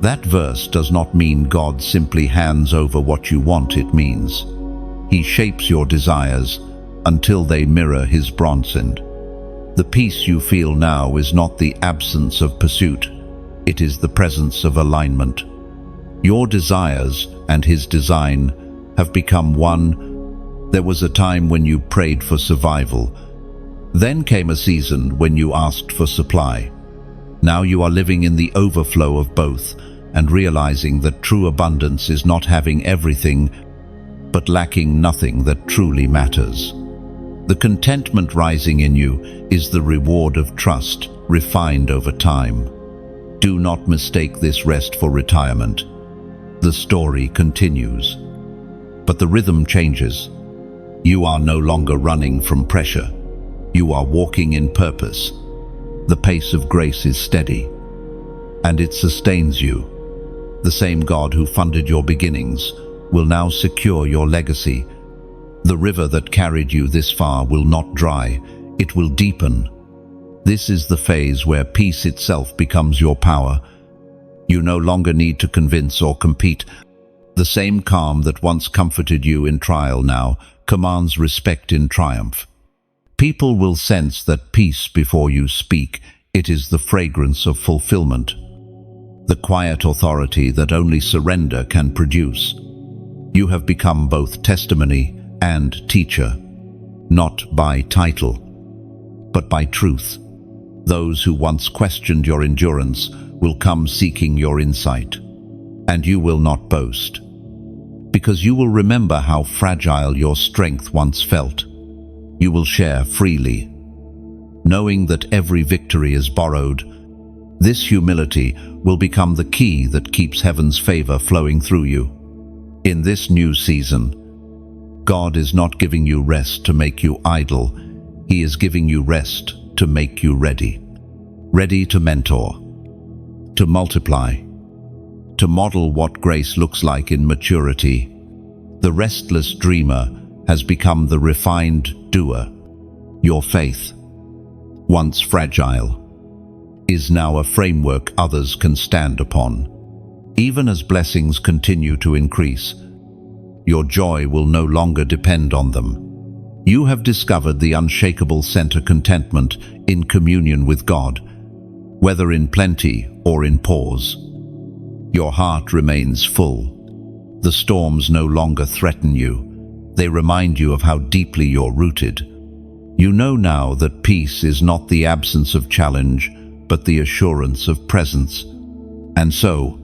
That verse does not mean God simply hands over what you want. It means He shapes your desires until they mirror His bronze-end. The peace you feel now is not the absence of pursuit, it is the presence of alignment. Your desires and His design have become one. There was a time when you prayed for survival. Then came a season when you asked for supply. Now you are living in the overflow of both and realizing that true abundance is not having everything, but lacking nothing that truly matters. The contentment rising in you is the reward of trust, refined over time. Do not mistake this rest for retirement. The story continues. But the rhythm changes. You are no longer running from pressure. You are walking in purpose. The pace of grace is steady, and it sustains you. The same God who funded your beginnings will now secure your legacy. The river that carried you this far will not dry, it will deepen. This is the phase where peace itself becomes your power. You no longer need to convince or compete. The same calm that once comforted you in trial now commands respect in triumph. People will sense that peace before you speak. It is the fragrance of fulfillment. the quiet authority that only surrender can produce. You have become both testimony and teacher, not by title, but by truth. Those who once questioned your endurance will come seeking your insight, and you will not boast, because you will remember how fragile your strength once felt. You will share freely, knowing that every victory is borrowed. This humility will become the key that keeps heaven's favor flowing through you. In this new season, God is not giving you rest to make you idle. He is giving you rest to make you ready. Ready to mentor, to multiply, to model what grace looks like in maturity. The restless dreamer has become the refined doer. Your faith, once fragile, is now a framework others can stand upon. Even as blessings continue to increase, your joy will no longer depend on them. You have discovered the unshakable center contentment in communion with God, whether in plenty or in pause. Your heart remains full. The storms no longer threaten you. They remind you of how deeply you're rooted. You know now that peace is not the absence of challenge, but the assurance of presence. And so,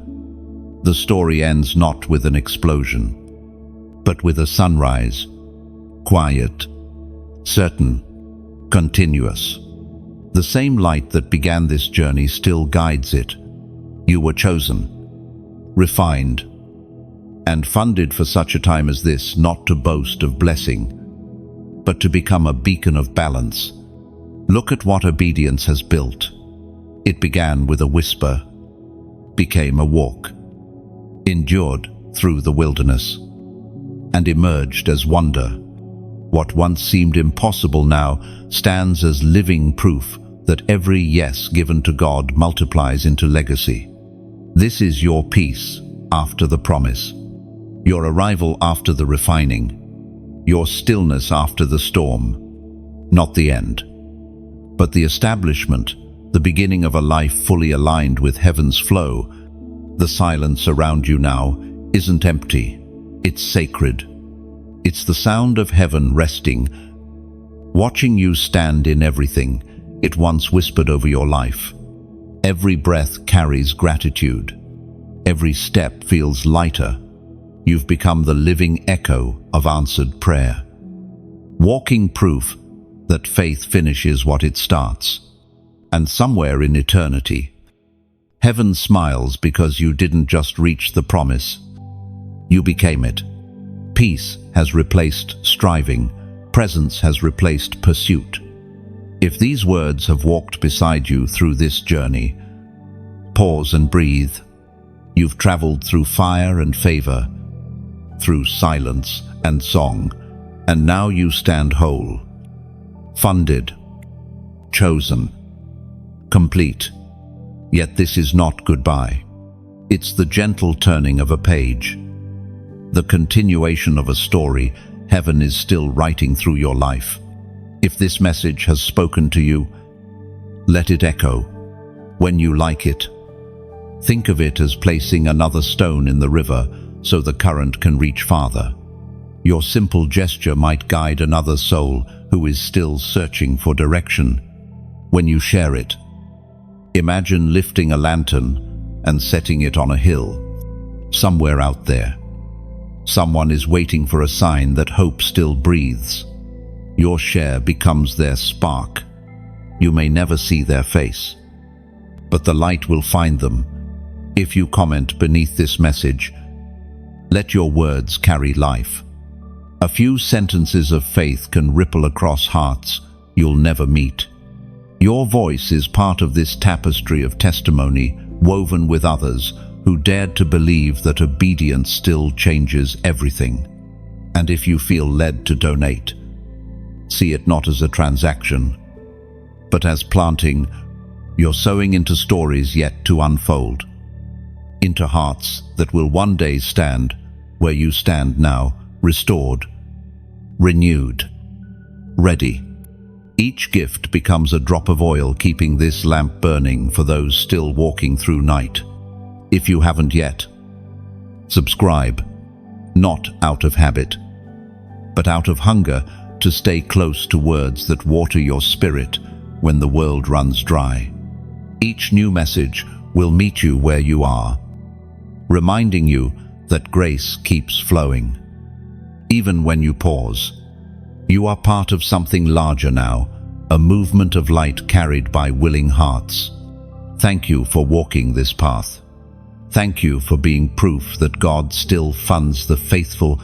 the story ends not with an explosion, but with a sunrise, quiet, certain, continuous. The same light that began this journey still guides it. You were chosen, refined, and funded for such a time as this, not to boast of blessing, but to become a beacon of balance. Look at what obedience has built. It began with a whisper, became a walk, endured through the wilderness, and emerged as wonder. What once seemed impossible now stands as living proof that every yes given to God multiplies into legacy. This is your peace after the promise, your arrival after the refining, your stillness after the storm. Not the end, but the establishment, the beginning of a life fully aligned with heaven's flow. The silence around you now isn't empty, it's sacred. It's the sound of heaven resting, watching you stand in everything it once whispered over your life. Every breath carries gratitude. Every step feels lighter. You've become the living echo of answered prayer. Walking proof that faith finishes what it starts. And somewhere in eternity, heaven smiles because you didn't just reach the promise. You became it. Peace has replaced striving. Presence has replaced pursuit. If these words have walked beside you through this journey, pause and breathe. You've traveled through fire and favor, through silence and song, and now you stand whole, funded, chosen, complete. Yet this is not goodbye. It's the gentle turning of a page, the continuation of a story heaven is still writing through your life. If this message has spoken to you, let it echo. When you like it, think of it as placing another stone in the river so the current can reach farther. Your simple gesture might guide another soul who is still searching for direction. When you share it, imagine lifting a lantern and setting it on a hill, somewhere out there. Someone is waiting for a sign that hope still breathes. Your share becomes their spark. You may never see their face, but the light will find them. If you comment beneath this message, let your words carry life. A few sentences of faith can ripple across hearts you'll never meet. Your voice is part of this tapestry of testimony woven with others who dared to believe that obedience still changes everything. And if you feel led to donate, see it not as a transaction, but as planting. You're sowing into stories yet to unfold, into hearts that will one day stand where you stand now, restored, renewed, ready. Each gift becomes a drop of oil keeping this lamp burning for those still walking through night. if you haven't yet. Subscribe, not out of habit, but out of hunger to stay close to words that water your spirit when the world runs dry. Each new message will meet you where you are, reminding you that grace keeps flowing. Even when you pause, you are part of something larger now, a movement of light carried by willing hearts. Thank you for walking this path. Thank you for being proof that God still funds the faithful